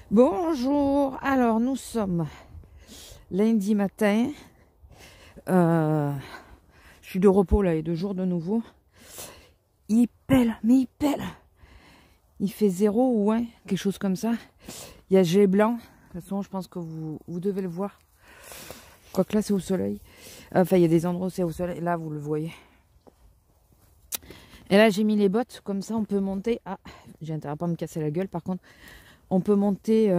Bonjour, alors nous sommes lundi matin, je suis de repos là et 2 jours de nouveau. Il pèle, mais il pèle, il fait 0 ou 1, quelque chose comme ça. Il y a jet blanc, de toute façon je pense que vous devez le voir. Quoique là c'est au soleil, enfin il y a des endroits où c'est au soleil, là vous le voyez. Et là j'ai mis les bottes, comme ça on peut monter, ah j'ai intérêt à pas me casser la gueule par contre. On peut monter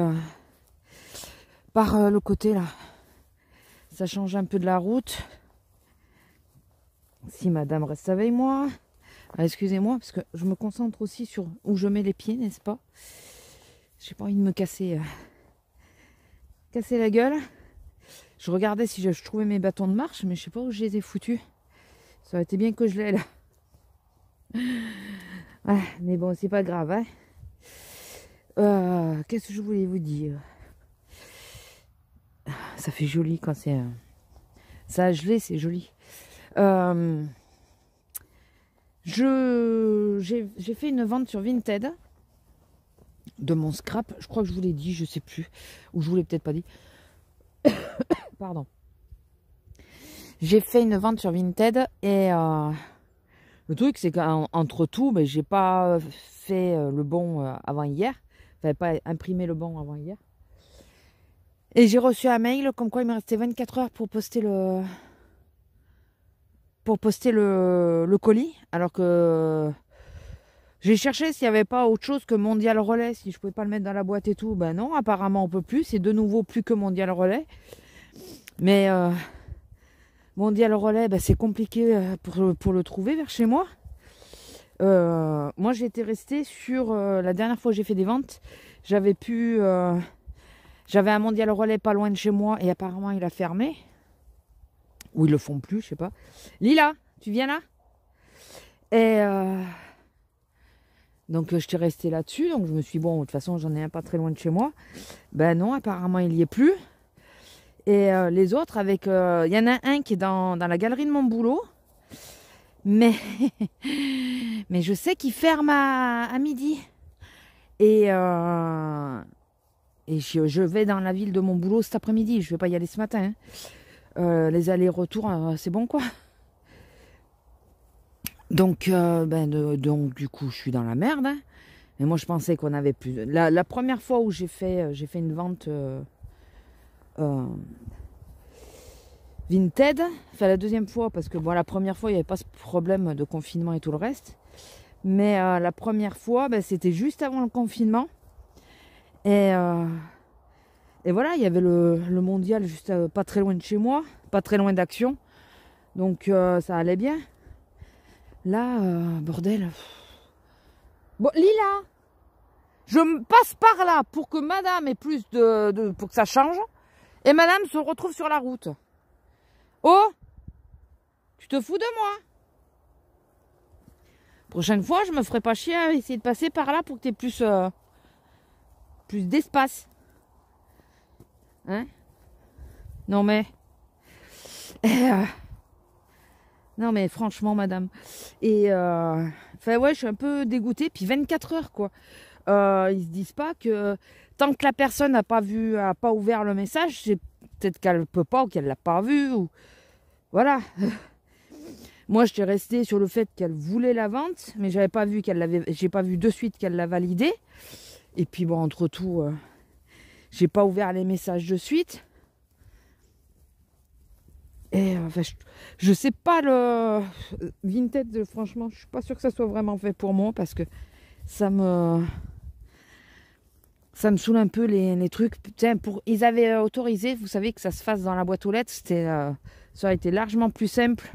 par le côté là. Ça change un peu de la route. Si madame reste avec moi. Ah, excusez-moi, parce que je me concentre aussi sur où je mets les pieds, n'est-ce pas? J'ai pas envie de me casser la gueule. Je regardais si je trouvais mes bâtons de marche, mais je sais pas où je les ai foutus. Ça aurait été bien que je l'ai là. Ah, mais bon, c'est pas grave, hein. Qu'est-ce que je voulais vous dire? Ça fait joli quand c'est... ça a gelé, c'est joli. J'ai fait une vente sur Vinted de mon scrap. Je crois que je vous l'ai dit, je sais plus. Ou je vous l'ai peut-être pas dit. Pardon. J'ai fait une vente sur Vinted et le truc c'est qu'entre tout, ben, j'ai pas fait le bon avant hier. Enfin, pas imprimé le bon avant hier. Et j'ai reçu un mail comme quoi il me restait 24 heures pour poster le colis. Alors que j'ai cherché s'il n'y avait pas autre chose que Mondial Relais, si je pouvais pas le mettre dans la boîte et tout. Ben non, apparemment on peut plus. C'est de nouveau plus que Mondial Relais. Mais Mondial Relais, ben, c'est compliqué pour le trouver vers chez moi. Moi j'étais restée sur la dernière fois que j'ai fait des ventes, j'avais un Mondial Relais pas loin de chez moi et apparemment il a fermé. Ou ils le font plus, je sais pas. Lila, tu viens là? Et donc j'étais restée là-dessus, donc je me suis dit, bon, de toute façon j'en ai un pas très loin de chez moi. Ben non, apparemment il y est plus. Et les autres, avec, il y en a un qui est dans la galerie de mon boulot. Mais, mais je sais qu'il ferme à midi. Et je vais dans la ville de mon boulot cet après-midi. Je vais pas y aller ce matin. Les allers-retours, c'est bon quoi. Donc, donc du coup, je suis dans la merde. Hein. Mais moi, je pensais qu'on avait plus. La première fois où j'ai fait une vente Vinted, enfin la deuxième fois, parce que bon, la première fois, il n'y avait pas ce problème de confinement et tout le reste. Mais la première fois, ben, c'était juste avant le confinement. Et voilà, il y avait le mondial juste pas très loin de chez moi, pas très loin d'Action. Donc ça allait bien. Là, bordel. Bon, Lila, je me passe par là pour que madame ait plus pour que ça change. Et madame se retrouve sur la route. Oh, tu te fous de moi? Prochaine fois, je me ferai pas chier à essayer de passer par là pour que tu aies plus d'espace. Hein? Non mais... non mais franchement, madame. Et... enfin ouais, je suis un peu dégoûtée. Puis 24 heures, quoi. Ils se disent pas que tant que la personne n'a pas ouvert le message, c'est peut-être qu'elle peut pas ou qu'elle l'a pas vu. Ou... Voilà. Moi, j'étais restée sur le fait qu'elle voulait la vente, mais j'ai pas vu de suite qu'elle l'a validé. Et puis bon, entre tout, j'ai pas ouvert les messages de suite. Et enfin, je sais pas le Vinted, franchement, je suis pas sûre que ça soit vraiment fait pour moi parce que ça me saoule un peu les trucs. Tiens, ils avaient autorisé, vous savez, que ça se fasse dans la boîte aux lettres, ça aurait été largement plus simple.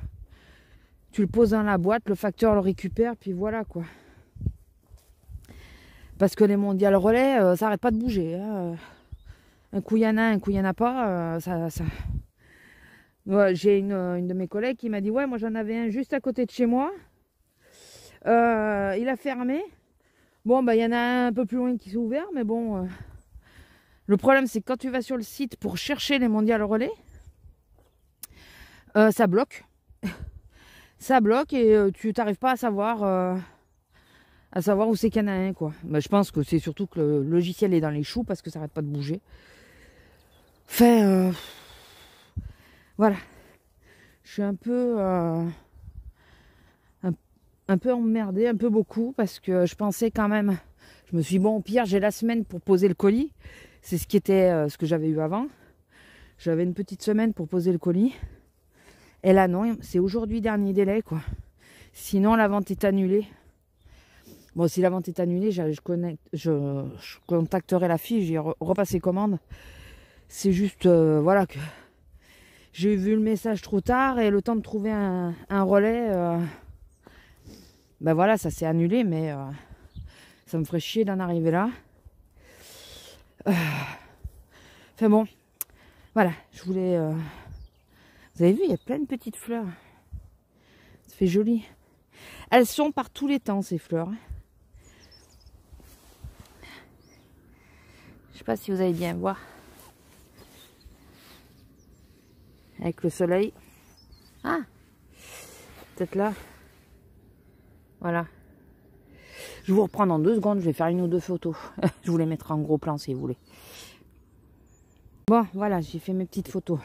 Tu le poses dans la boîte, le facteur le récupère, puis voilà quoi. Parce que les mondiales relais, ça arrête pas de bouger. Hein. Un coup il y en a, un coup il y en a pas. Ouais, j'ai une de mes collègues qui m'a dit ouais, moi j'en avais un juste à côté de chez moi. Il a fermé. Bon, bah il y en a un peu plus loin qui s'est ouvert, mais bon. Le problème c'est que quand tu vas sur le site pour chercher les mondiales relais, ça bloque. Ça bloque et tu n'arrives pas à savoir à savoir où c'est qu'il y en a un, quoi. Bah, je pense que c'est surtout que le logiciel est dans les choux parce que ça n'arrête pas de bouger. Enfin, voilà. Je suis un peu emmerdée, un peu beaucoup, parce que je pensais quand même, je me suis dit, bon, au pire, j'ai la semaine pour poser le colis. C'est ce qui était ce que j'avais eu avant. J'avais une petite semaine pour poser le colis. Et là, non, c'est aujourd'hui dernier délai, quoi. Sinon, la vente est annulée. Bon, si la vente est annulée, je contacterai la fille, j'ai repassé commande. C'est juste, voilà, que j'ai vu le message trop tard et le temps de trouver un relais, ben voilà, ça s'est annulé, mais ça me ferait chier d'en arriver là. Enfin bon, voilà, je voulais... Vous avez vu, il y a plein de petites fleurs. Ça fait joli. Elles sont par tous les temps, ces fleurs. Je sais pas si vous allez bien voir. Avec le soleil. Ah, peut-être là. Voilà. Je vais vous reprendre en 2 secondes. Je vais faire 1 ou 2 photos. Je vous les mettrai en gros plan si vous voulez. Bon, voilà, j'ai fait mes petites photos.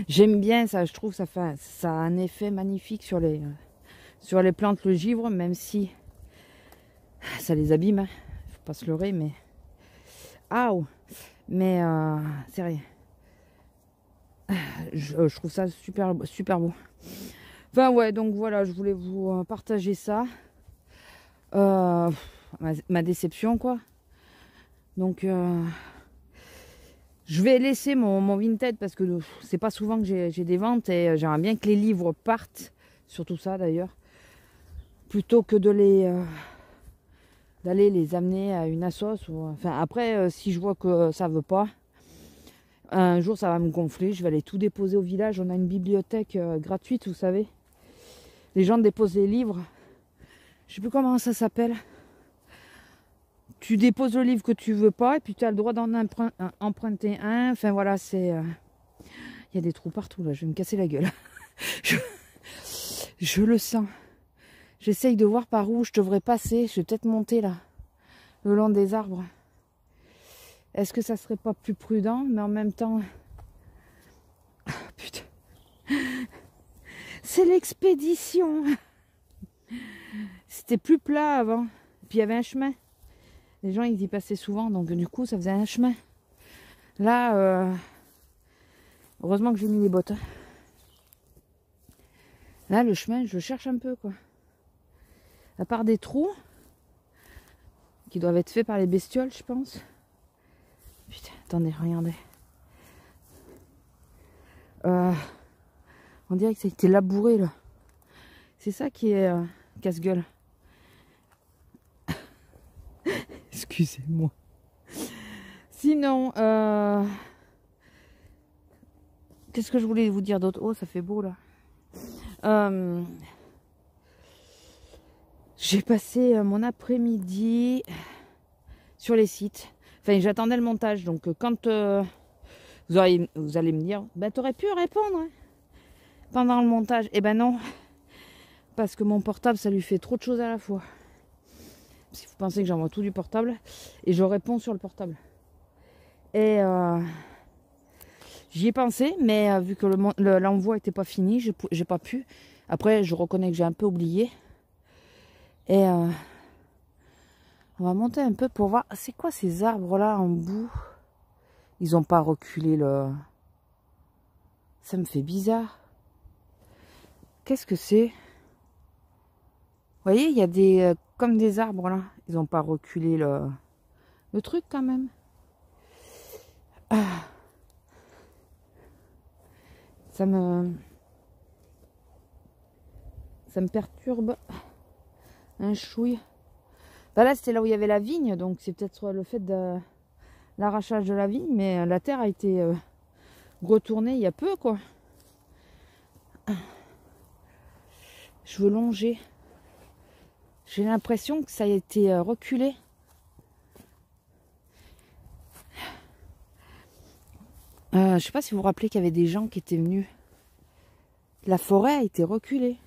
J'aime bien ça. Je trouve que ça a un effet magnifique sur les plantes, le givre, même si ça les abîme. Hein. Faut pas se leurrer, mais... Aouh. Mais c'est rien. Je trouve ça super, super beau. Enfin ouais, donc voilà, je voulais vous partager ça. Ma déception, quoi. Donc je vais laisser mon Vinted parce que c'est pas souvent que j'ai des ventes et j'aimerais bien que les livres partent, surtout ça d'ailleurs, plutôt que de d'aller les amener à une assoce. Enfin après, si je vois que ça veut pas, un jour ça va me gonfler, je vais aller tout déposer au village. On a une bibliothèque gratuite, vous savez. Les gens déposent les livres. Je sais plus comment ça s'appelle. Tu déposes le livre que tu veux pas et puis tu as le droit d'en emprunter un. Enfin voilà, c'est... Il y a des trous partout là, je vais me casser la gueule. je le sens. J'essaye de voir par où je devrais passer. Je vais peut-être monter là, le long des arbres. Est-ce que ça serait pas plus prudent? Mais en même temps... Oh, putain. C'est l'expédition. C'était plus plat avant. Puis il y avait un chemin. Les gens ils y passaient souvent, donc du coup ça faisait un chemin. Là, heureusement que j'ai mis les bottes. Là le chemin, je cherche un peu, quoi. À part des trous qui doivent être faits par les bestioles, je pense. Putain, attendez, regardez. On dirait que ça a été labouré là. C'est ça qui est casse-gueule. Excusez-moi. Sinon, qu'est-ce que je voulais vous dire d'autre? Oh, ça fait beau là. J'ai passé mon après-midi sur les sites. Enfin, j'attendais le montage. Donc, quand vous allez me dire, bah, t'aurais pu répondre hein, pendant le montage. Eh ben non, parce que mon portable, ça lui fait trop de choses à la fois. Si vous pensez que j'envoie tout du portable et je réponds sur le portable. Et j'y ai pensé, mais vu que l'envoi n'était pas fini, j'ai pas pu. Après, je reconnais que j'ai un peu oublié. Et on va monter un peu pour voir. C'est quoi ces arbres là en bout? Ils n'ont pas reculé le... Ça me fait bizarre. Qu'est-ce que c'est? Vous voyez, il y a des... comme des arbres là. Ils n'ont pas reculé le truc quand même. Ah. Ça me perturbe un chouille. Ben là, c'était là où il y avait la vigne, donc c'est peut-être le fait de l'arrachage de la vigne, mais la terre a été retournée il y a peu, quoi. Je veux longer. J'ai l'impression que ça a été reculé. Je sais pas si vous vous rappelez qu'il y avait des gens qui étaient venus. La forêt a été reculée.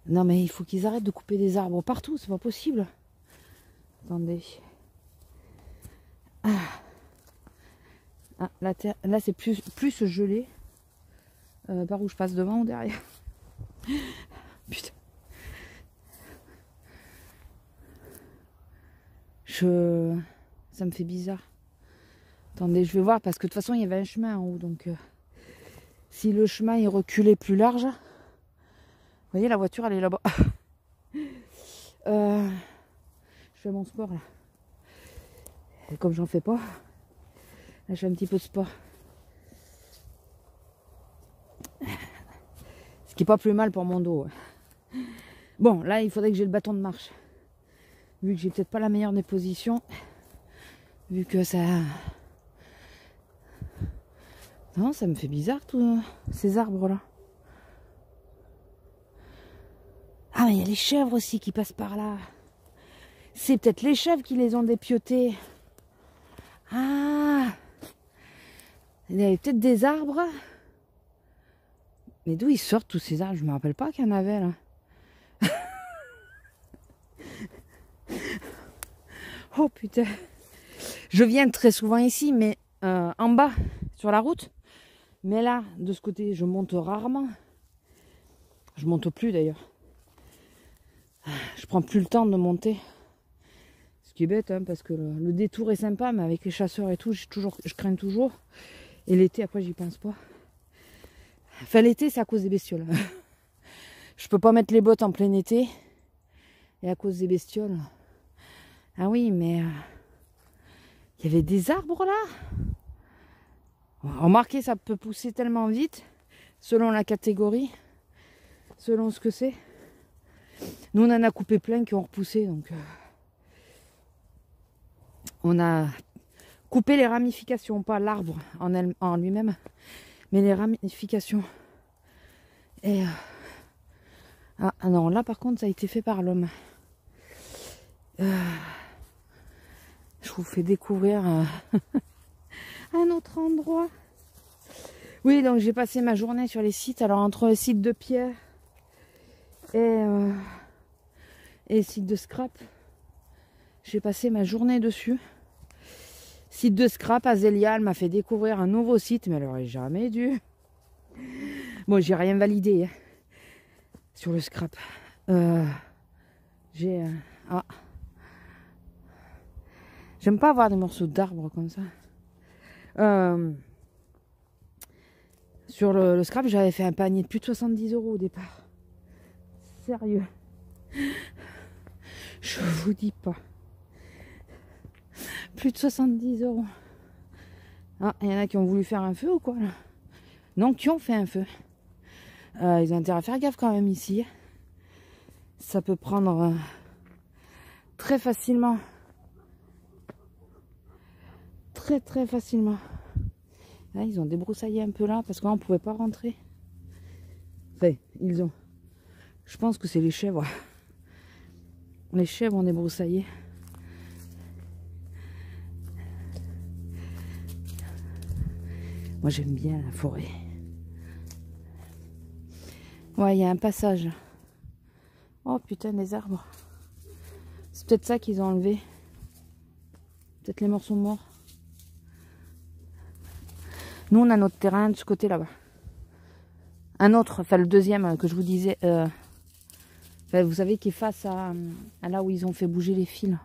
Non mais il faut qu'ils arrêtent de couper des arbres partout, c'est pas possible. Attendez. Ah, la terre, là c'est plus gelé. Par où je passe, devant ou derrière? Putain. Ça me fait bizarre. Attendez, je vais voir parce que de toute façon il y avait un chemin en haut, donc si le chemin est reculé plus large, vous voyez la voiture elle est là-bas. Je fais mon sport là. Et comme j'en fais pas, là je fais un petit peu de sport. Ce qui est pas plus mal pour mon dos. Bon, là il faudrait que j'ai le bâton de marche. Vu que j'ai peut-être pas la meilleure des positions. Vu que ça... Non, ça me fait bizarre tous ces arbres là. Ah mais il y a les chèvres aussi qui passent par là. C'est peut-être les chèvres qui les ont dépiotés. Ah, il y avait peut-être des arbres. Mais d'où ils sortent tous ces arbres? Je me rappelle pas qu'il y en avait là. Oh putain. Je viens très souvent ici, mais en bas, sur la route. Mais là, de ce côté, je monte rarement. Je monte plus d'ailleurs. Je prends plus le temps de monter. Ce qui est bête, hein, parce que le détour est sympa, mais avec les chasseurs et tout, je crains toujours. Et l'été, après, j'y pense pas. Enfin, l'été, c'est à cause des bestioles. Je peux pas mettre les bottes en plein été. Et à cause des bestioles. Ah oui, mais... il y avait des arbres là. Remarquez, ça peut pousser tellement vite, selon la catégorie, selon ce que c'est. Nous, on en a coupé plein qui ont repoussé, donc... on a coupé les ramifications, pas l'arbre en lui-même, mais les ramifications. Et... ah non, là par contre, ça a été fait par l'homme. Je vous fais découvrir un autre endroit. Oui, donc j'ai passé ma journée sur les sites. Alors entre le site de pierre et le site de scrap, j'ai passé ma journée dessus. Site de scrap, Azélia, elle m'a fait découvrir un nouveau site, mais elle aurait jamais dû. Bon, j'ai rien validé hein, sur le scrap. J'ai... ah. J'aime pas avoir des morceaux d'arbres comme ça. Sur le scrap, j'avais fait un panier de plus de 70 € au départ. Sérieux. Je vous dis pas. Plus de 70 €. Ah, il y en a qui ont voulu faire un feu ou quoi là? Non, qui ont fait un feu. Ils ont intérêt à faire gaffe quand même ici. Ça peut prendre très facilement. Très facilement. Là, ils ont débroussaillé un peu là parce qu'on ne pouvait pas rentrer. Enfin, ils ont. Je pense que c'est les chèvres. Les chèvres ont débroussaillé. Moi, j'aime bien la forêt. Ouais, il y a un passage. Oh putain, les arbres. C'est peut-être ça qu'ils ont enlevé. Peut-être les morceaux morts. Nous, on a notre terrain de ce côté là-bas. Un autre, enfin le deuxième que je vous disais, enfin, vous savez, qui est face à là où ils ont fait bouger les fils.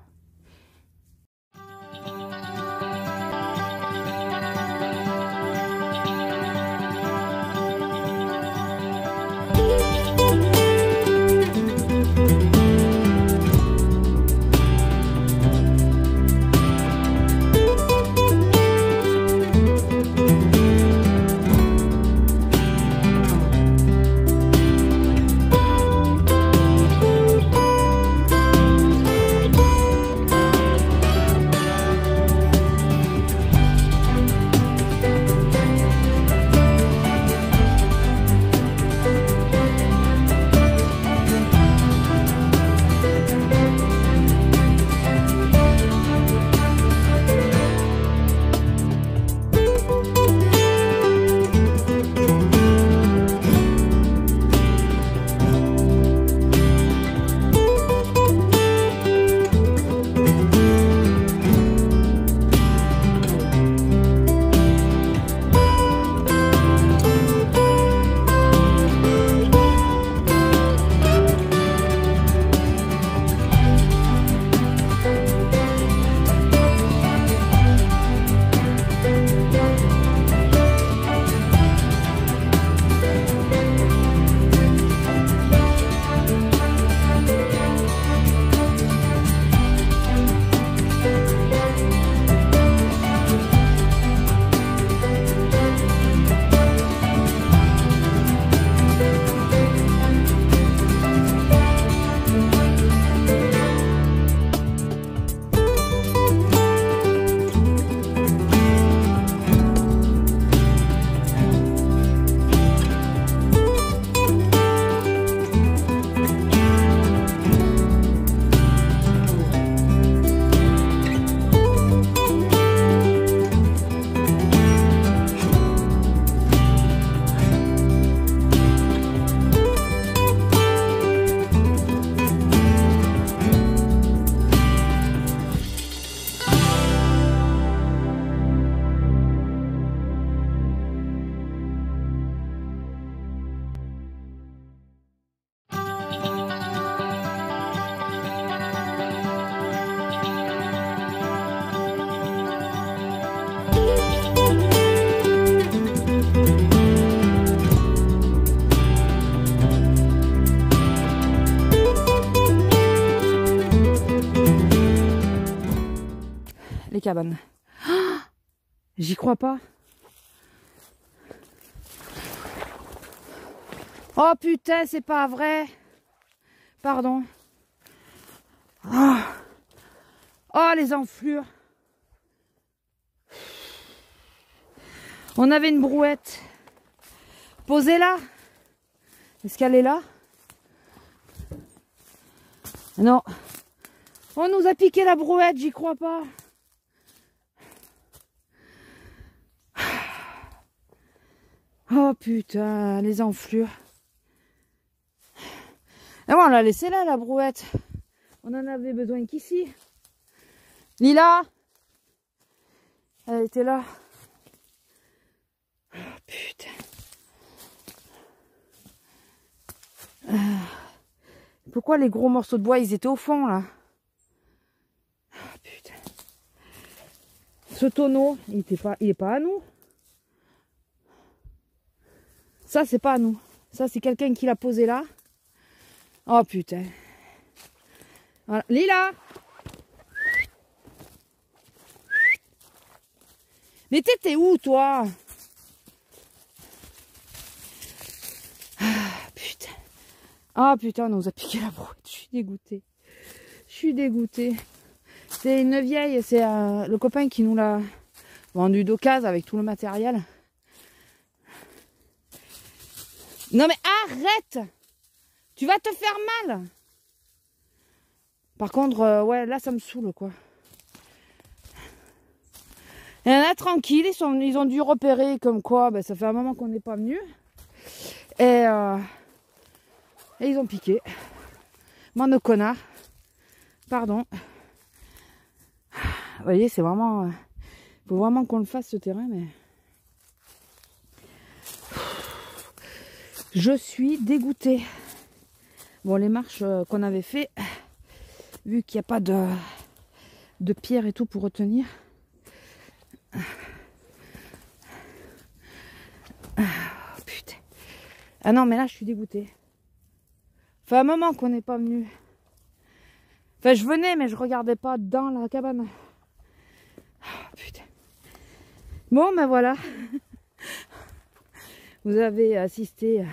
les cabanes. Oh, j'y crois pas. Oh putain, c'est pas vrai. Pardon. Oh, oh les enflures. On avait une brouette. Posez-la. Est-ce qu'elle est là? Non. On nous a piqué la brouette, j'y crois pas. Oh putain, les enflures. Et bon, on l'a laissé là, la brouette. On en avait besoin qu'ici. Lila, elle était là. Oh putain. Pourquoi les gros morceaux de bois, ils étaient au fond là? Oh putain. Ce tonneau, il est pas à nous. Ça, c'est pas à nous. Ça, c'est quelqu'un qui l'a posé là. Oh putain. Voilà. Lila! Mais t'étais où, toi? Ah putain. Ah putain, on nous a piqué la brouette. Je suis dégoûtée. Je suis dégoûtée. C'est une vieille, c'est le copain qui nous l'a vendu d'occasion avec tout le matériel. Non mais arrête! Tu vas te faire mal! Par contre, ouais, là ça me saoule quoi. Il y en a tranquille, ils ont dû repérer comme quoi, ben, ça fait un moment qu'on n'est pas venu. Et ils ont piqué. Bande de connards. Pardon. Vous voyez, c'est vraiment... faut vraiment qu'on le fasse ce terrain, mais... Je suis dégoûtée. Bon, les marches qu'on avait fait, vu qu'il n'y a pas de pierre et tout pour retenir. Oh, putain. Ah non, mais là, je suis dégoûtée. Ça fait un moment qu'on n'est pas venu. Enfin, je venais, mais je regardais pas dans la cabane. Oh, putain. Bon, ben voilà. Vous avez assisté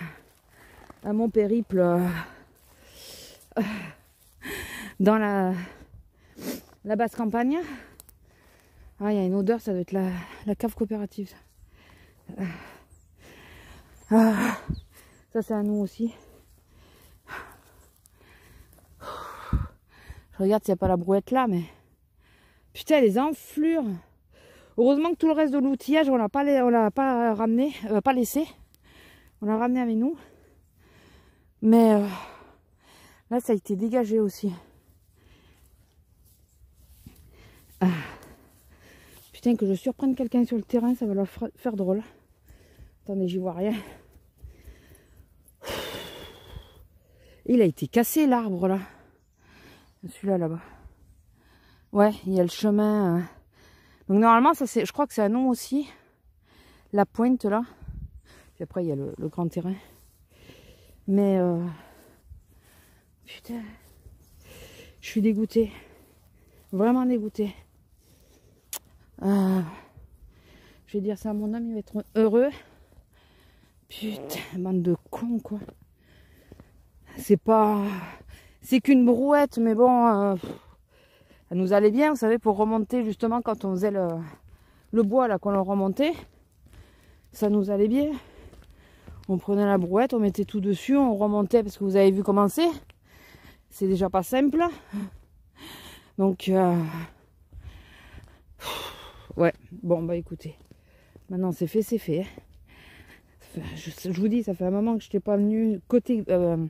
à mon périple dans la basse campagne. Ah, il y a une odeur, ça doit être la cave coopérative. Ah, ça, c'est à nous aussi. Je regarde s'il n'y a pas la brouette là, mais... Putain, les enflures. Heureusement que tout le reste de l'outillage, on l'a pas ramené, pas laissé. On l'a ramené avec nous. Mais là, ça a été dégagé aussi. Ah. Putain, que je surprenne quelqu'un sur le terrain, ça va leur faire drôle. Attendez, j'y vois rien. Il a été cassé l'arbre là. Celui-là là-bas. Ouais, il y a le chemin. Donc normalement, ça c'est, je crois que c'est à nous aussi. La pointe là. Puis après, il y a le grand terrain. Mais putain, je suis dégoûtée. Vraiment dégoûtée. Je vais dire ça à mon homme, il va être heureux. Putain, bande de cons quoi. C'est pas... C'est qu'une brouette, mais bon... elle nous allait bien, vous savez, pour remonter justement quand on faisait le bois là, qu'on le remontait. Ça nous allait bien. On prenait la brouette, on mettait tout dessus, on remontait parce que vous avez vu comment c'est. C'est déjà pas simple. Donc... ouais, bon bah écoutez. Maintenant c'est fait, c'est fait. Je vous dis, ça fait un moment que je n'étais pas venue côté... de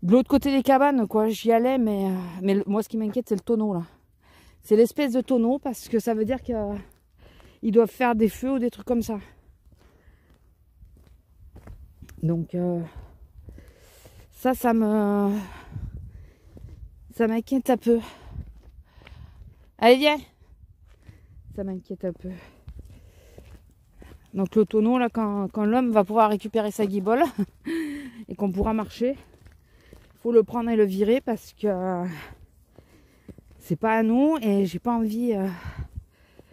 l'autre côté des cabanes, quoi. J'y allais, mais moi ce qui m'inquiète, c'est le tonneau là. C'est l'espèce de tonneau parce que ça veut dire qu'ils doivent faire des feux ou des trucs comme ça. Donc ça m'inquiète un peu. Allez viens. Ça m'inquiète un peu. Donc le tonneau là, quand l'homme va pouvoir récupérer sa guibole et qu'on pourra marcher, faut le prendre et le virer parce que C'est pas à nous et j'ai pas envie.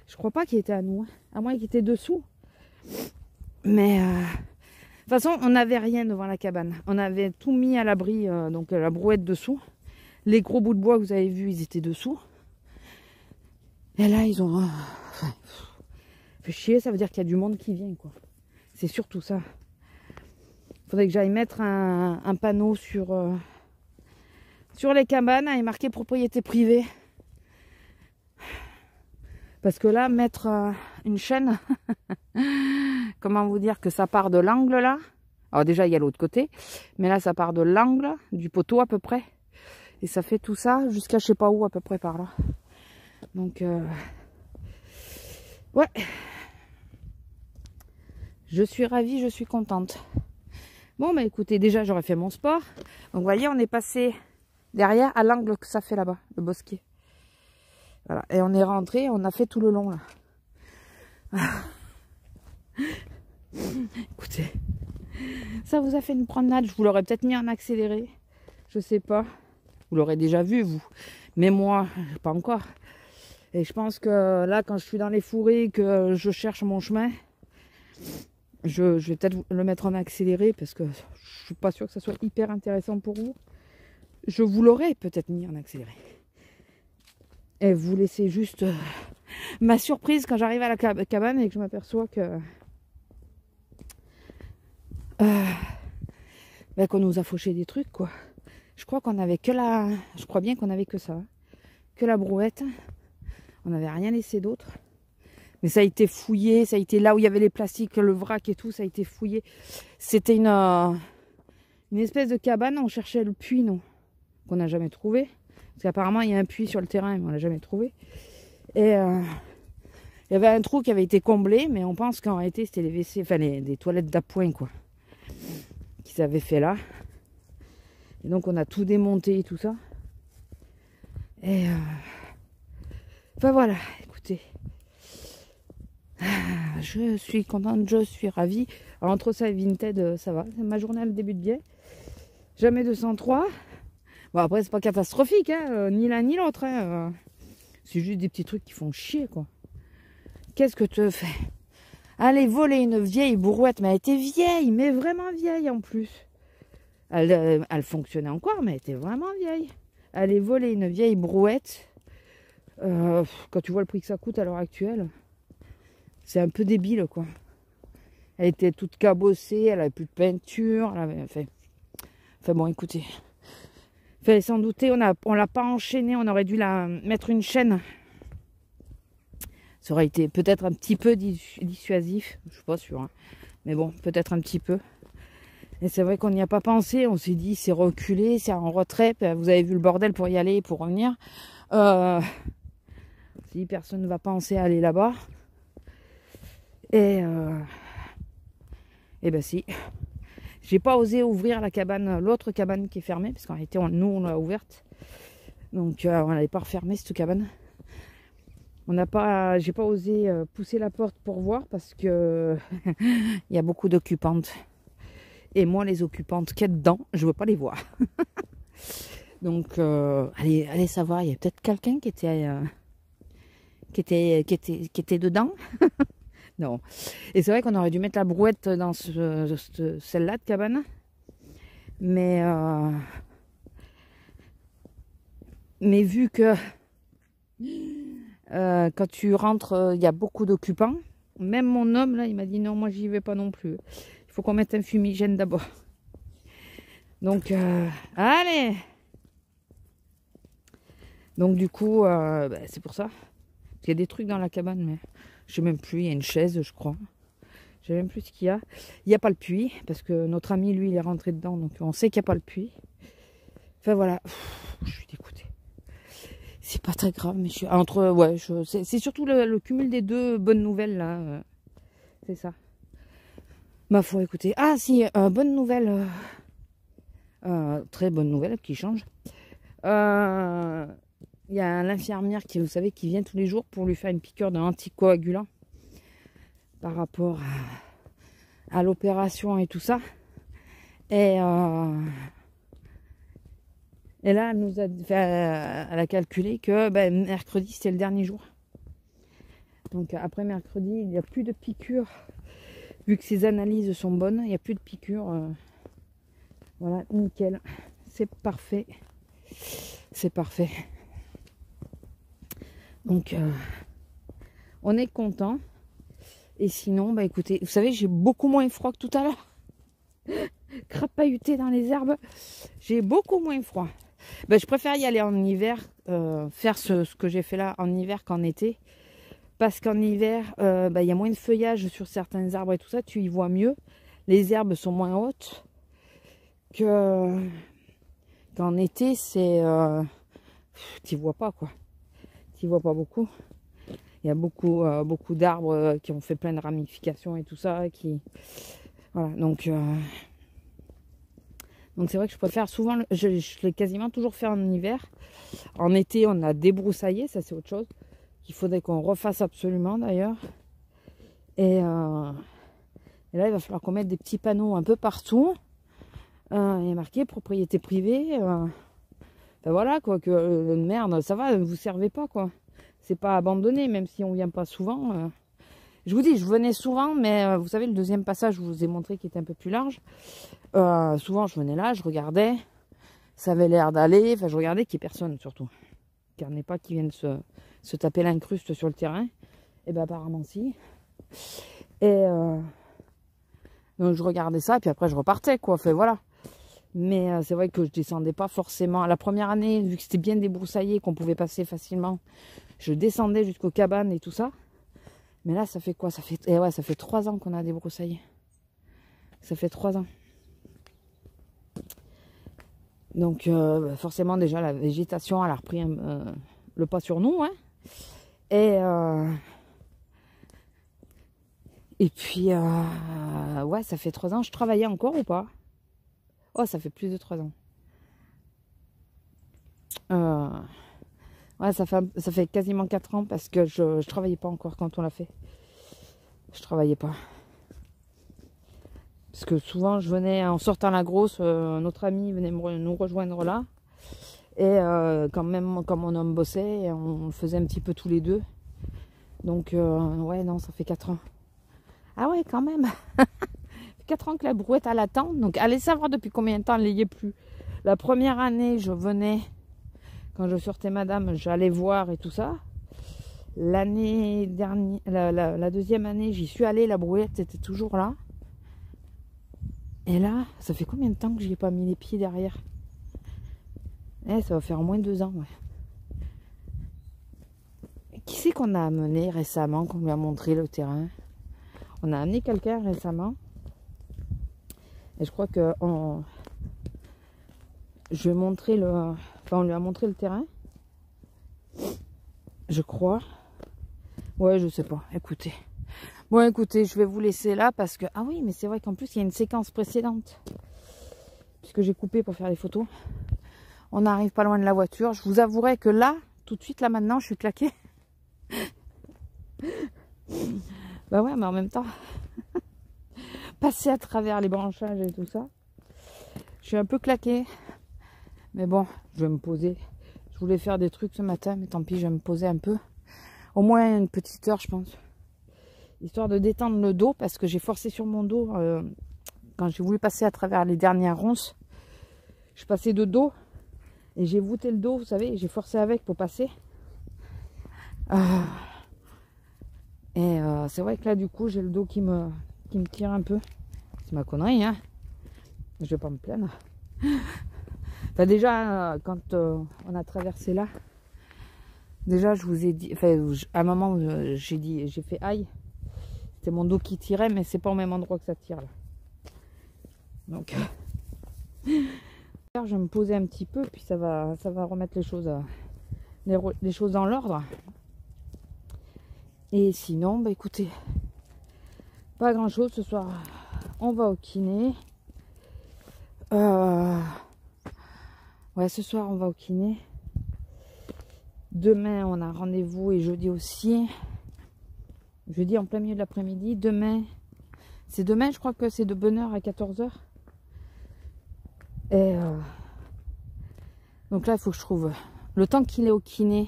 Je crois pas qu'il était à nous, hein. À moins qu'il était dessous. Mais de toute façon, on n'avait rien devant la cabane. On avait tout mis à l'abri, donc la brouette dessous. Les gros bouts de bois que vous avez vus, ils étaient dessous. Et là, ils ont fait chier. Ça veut dire qu'il y a du monde qui vient, quoi. C'est surtout ça. Il faudrait que j'aille mettre un panneau sur les cabanes et marquer propriété privée. Parce que là, mettre une chaîne, comment vous dire que ça part de l'angle là. Alors déjà, il y a l'autre côté. Mais là, ça part de l'angle, du poteau à peu près. Et ça fait tout ça jusqu'à je sais pas où à peu près par là. Donc, ouais. Je suis ravie, je suis contente. Bon, bah écoutez, déjà, j'aurais fait mon sport. Donc, vous voyez, on est passé derrière à l'angle que ça fait là-bas, le bosquet. Voilà. Et on est rentré, on a fait tout le long là. Écoutez, ça vous a fait une promenade. Je vous l'aurais peut-être mis en accéléré. Je sais pas. Vous l'aurez déjà vu, vous. Mais moi, pas encore. Et je pense que là, quand je suis dans les fourrés, que je cherche mon chemin, je vais peut-être le mettre en accéléré parce que je suis pas sûre que ça soit hyper intéressant pour vous. Je vous l'aurais peut-être mis en accéléré. Et vous laissez juste ma surprise quand j'arrive à la cabane et que je m'aperçois que qu'on nous a fauché des trucs, quoi. Je crois qu'on avait que je crois bien qu'on avait que ça, que la brouette. On n'avait rien laissé d'autre. Mais ça a été fouillé, ça a été là où il y avait les plastiques, le vrac et tout, ça a été fouillé. C'était une espèce de cabane. On cherchait le puits, non, qu'on n'a jamais trouvé. Parce qu'apparemment, il y a un puits sur le terrain, mais on l'a jamais trouvé. Et il y avait un trou qui avait été comblé, mais on pense qu'en réalité, c'était les WC, enfin des toilettes d'appoint, quoi, qu'ils avaient fait là. Et donc, on a tout démonté et tout ça. Et enfin, voilà, écoutez. Je suis contente, je suis ravie. Alors, entre ça et Vinted, ça va. Ma journée, elle débute bien. Jamais 203. Bon, après, c'est pas catastrophique, hein, ni l'un ni l'autre. Hein, c'est juste des petits trucs qui font chier, quoi. Qu'est-ce que tu fais? Aller voler une vieille brouette, mais elle était vieille, mais vraiment vieille en plus. Elle fonctionnait encore, mais elle était vraiment vieille. Aller voler une vieille brouette, quand tu vois le prix que ça coûte à l'heure actuelle, c'est un peu débile, quoi. Elle était toute cabossée, elle avait plus de peinture, elle avait fait. Enfin bon, écoutez. Fallait s'en douter, on l'a pas enchaînée, on aurait dû la mettre une chaîne. Ça aurait été peut-être un petit peu dissuasif, je suis pas sûre, hein. Mais bon, peut-être un petit peu. Et c'est vrai qu'on n'y a pas pensé, on s'est dit c'est reculé, c'est en retrait, vous avez vu le bordel pour y aller, pour revenir. Si personne ne va penser à aller là-bas. Et ben si. J'ai pas osé ouvrir la cabane, l'autre cabane qui est fermée, parce qu'en réalité, nous, on l'a ouverte. Donc, on n'allait pas refermer cette cabane. J'ai pas osé pousser la porte pour voir, parce que il y a beaucoup d'occupantes. Et moi, les occupantes qu'il y a dedans, je veux pas les voir. Donc, allez savoir, il y a peut-être quelqu'un qui était dedans. Non. Et c'est vrai qu'on aurait dû mettre la brouette dans celle-là de cabane. Mais vu que quand tu rentres, il y a beaucoup d'occupants. Même mon homme, là, il m'a dit non, moi, j'y vais pas non plus. Il faut qu'on mette un fumigène d'abord. Donc, allez. Donc, du coup, c'est pour ça. Il y a des trucs dans la cabane, mais je sais même plus. Il y a une chaise, je crois. Je sais même plus ce qu'il y a. Il n'y a pas le puits, parce que notre ami, lui, il est rentré dedans, donc on sait qu'il n'y a pas le puits. Enfin, voilà. Je suis dégoûtée. C'est pas très grave, mais je suis... c'est surtout le cumul des deux bonnes nouvelles, là. C'est ça. Ma foi, écoutez. Ah, si, bonne nouvelle. Très bonne nouvelle, qui change. Il y a l'infirmière qui, vous savez, qui vient tous les jours pour lui faire une piqûre d'un anticoagulant par rapport à l'opération et tout ça. Et Et là, elle a calculé que ben, mercredi, c'était le dernier jour. Donc après mercredi, il n'y a plus de piqûres. Vu que ses analyses sont bonnes, il n'y a plus de piqûres. Voilà, nickel. C'est parfait. C'est parfait. Donc, on est content. Et sinon, bah écoutez, vous savez, j'ai beaucoup moins froid que tout à l'heure. Crapahuté dans les herbes. J'ai beaucoup moins froid. Bah, je préfère y aller en hiver, faire ce que j'ai fait là en hiver qu'en été. Parce qu'en hiver, il y a moins de feuillage sur certains arbres et tout ça. Tu y vois mieux. Les herbes sont moins hautes qu'en été. Tu vois pas quoi. Tu vois pas beaucoup. Il y a beaucoup d'arbres qui ont fait plein de ramifications et tout ça. Voilà, donc c'est vrai que je préfère souvent, je l'ai quasiment toujours fait en hiver. En été, on a débroussaillé, ça c'est autre chose. Qu'il faudrait qu'on refasse absolument d'ailleurs. Et là, il va falloir qu'on mette des petits panneaux un peu partout. Il est marqué propriété privée. Ben voilà quoi, que merde, ça va, ne vous servez pas quoi. C'est pas abandonné, même si on vient pas souvent. Je vous dis, je venais souvent, mais vous savez, le deuxième passage, je vous ai montré qui était un peu plus large. Souvent, je venais là, je regardais. Ça avait l'air d'aller. Enfin, je regardais qu'il n'y ait personne, surtout. Qu'il n'y en ait pas qui viennent se taper l'incruste sur le terrain. Et ben apparemment, si. Et donc, je regardais ça, puis après, je repartais, quoi. Enfin, voilà. Mais c'est vrai que je descendais pas forcément. La première année, vu que c'était bien débroussaillé, qu'on pouvait passer facilement, je descendais jusqu'aux cabanes et tout ça. Mais là, ça fait quoi? Ça fait 3 ans qu'on a débroussaillé. Ça fait 3 ans. Donc forcément, déjà, la végétation, elle a repris le pas sur nous. Hein. Et puis, ouais, ça fait 3 ans. Je travaillais encore ou pas? Oh, ça fait plus de 3 ans. Ouais, ça fait quasiment 4 ans parce que je travaillais pas encore quand on l'a fait. Je travaillais pas. Parce que souvent, je venais en sortant la grosse, notre ami venait nous rejoindre là. Et quand même, comme mon homme bossait, on le faisait un petit peu tous les deux. Donc, ouais, non, ça fait 4 ans. Ah ouais, quand même. Ça fait 4 ans que la brouette, elle attend. Donc, allez savoir depuis combien de temps elle n'y est plus. La première année, je venais, quand je sortais madame, j'allais voir et tout ça. L'année dernière, la deuxième année, j'y suis allée, la brouette était toujours là. Et là, ça fait combien de temps que j'y ai pas mis les pieds derrière? Ça va faire au moins 2 ans, ouais. Qui c'est qu'on a amené récemment, qu'on lui a montré le terrain? On a amené quelqu'un récemment. Et je crois que on lui a montré le terrain. Je crois. Ouais, je sais pas. Écoutez. Bon, écoutez, je vais vous laisser là parce que... Ah oui, mais c'est vrai qu'en plus, il y a une séquence précédente. Puisque j'ai coupé pour faire les photos. On n'arrive pas loin de la voiture. Je vous avouerai que là, tout de suite, là maintenant, je suis claquée. Bah ouais, mais en même temps, passer à travers les branchages et tout ça, je suis un peu claquée. Mais bon, je vais me poser. Je voulais faire des trucs ce matin, mais tant pis, je vais me poser un peu. Au moins une petite heure, je pense. Histoire de détendre le dos, parce que j'ai forcé sur mon dos. Quand j'ai voulu passer à travers les dernières ronces, je passais de dos. Et j'ai voûté le dos, vous savez, et j'ai forcé avec pour passer. Et c'est vrai que là, du coup, j'ai le dos qui me tire un peu. C'est ma connerie, hein. Je vais pas me plaindre. Enfin, déjà, quand on a traversé là, déjà, je vous ai dit, enfin, à un moment, j'ai fait aïe. C'était mon dos qui tirait, mais c'est pas au même endroit que ça tire là. Donc, je vais me poser un petit peu, puis ça va remettre les choses dans l'ordre. Et sinon, bah écoutez, pas grand chose ce soir. On va au kiné. Ouais, ce soir on va au kiné. Demain on a rendez-vous et jeudi aussi. Jeudi en plein milieu de l'après-midi. Demain, c'est demain, je crois que c'est de bonne heure à 14 h. Et Donc là, il faut que je trouve le temps qu'il est au kiné.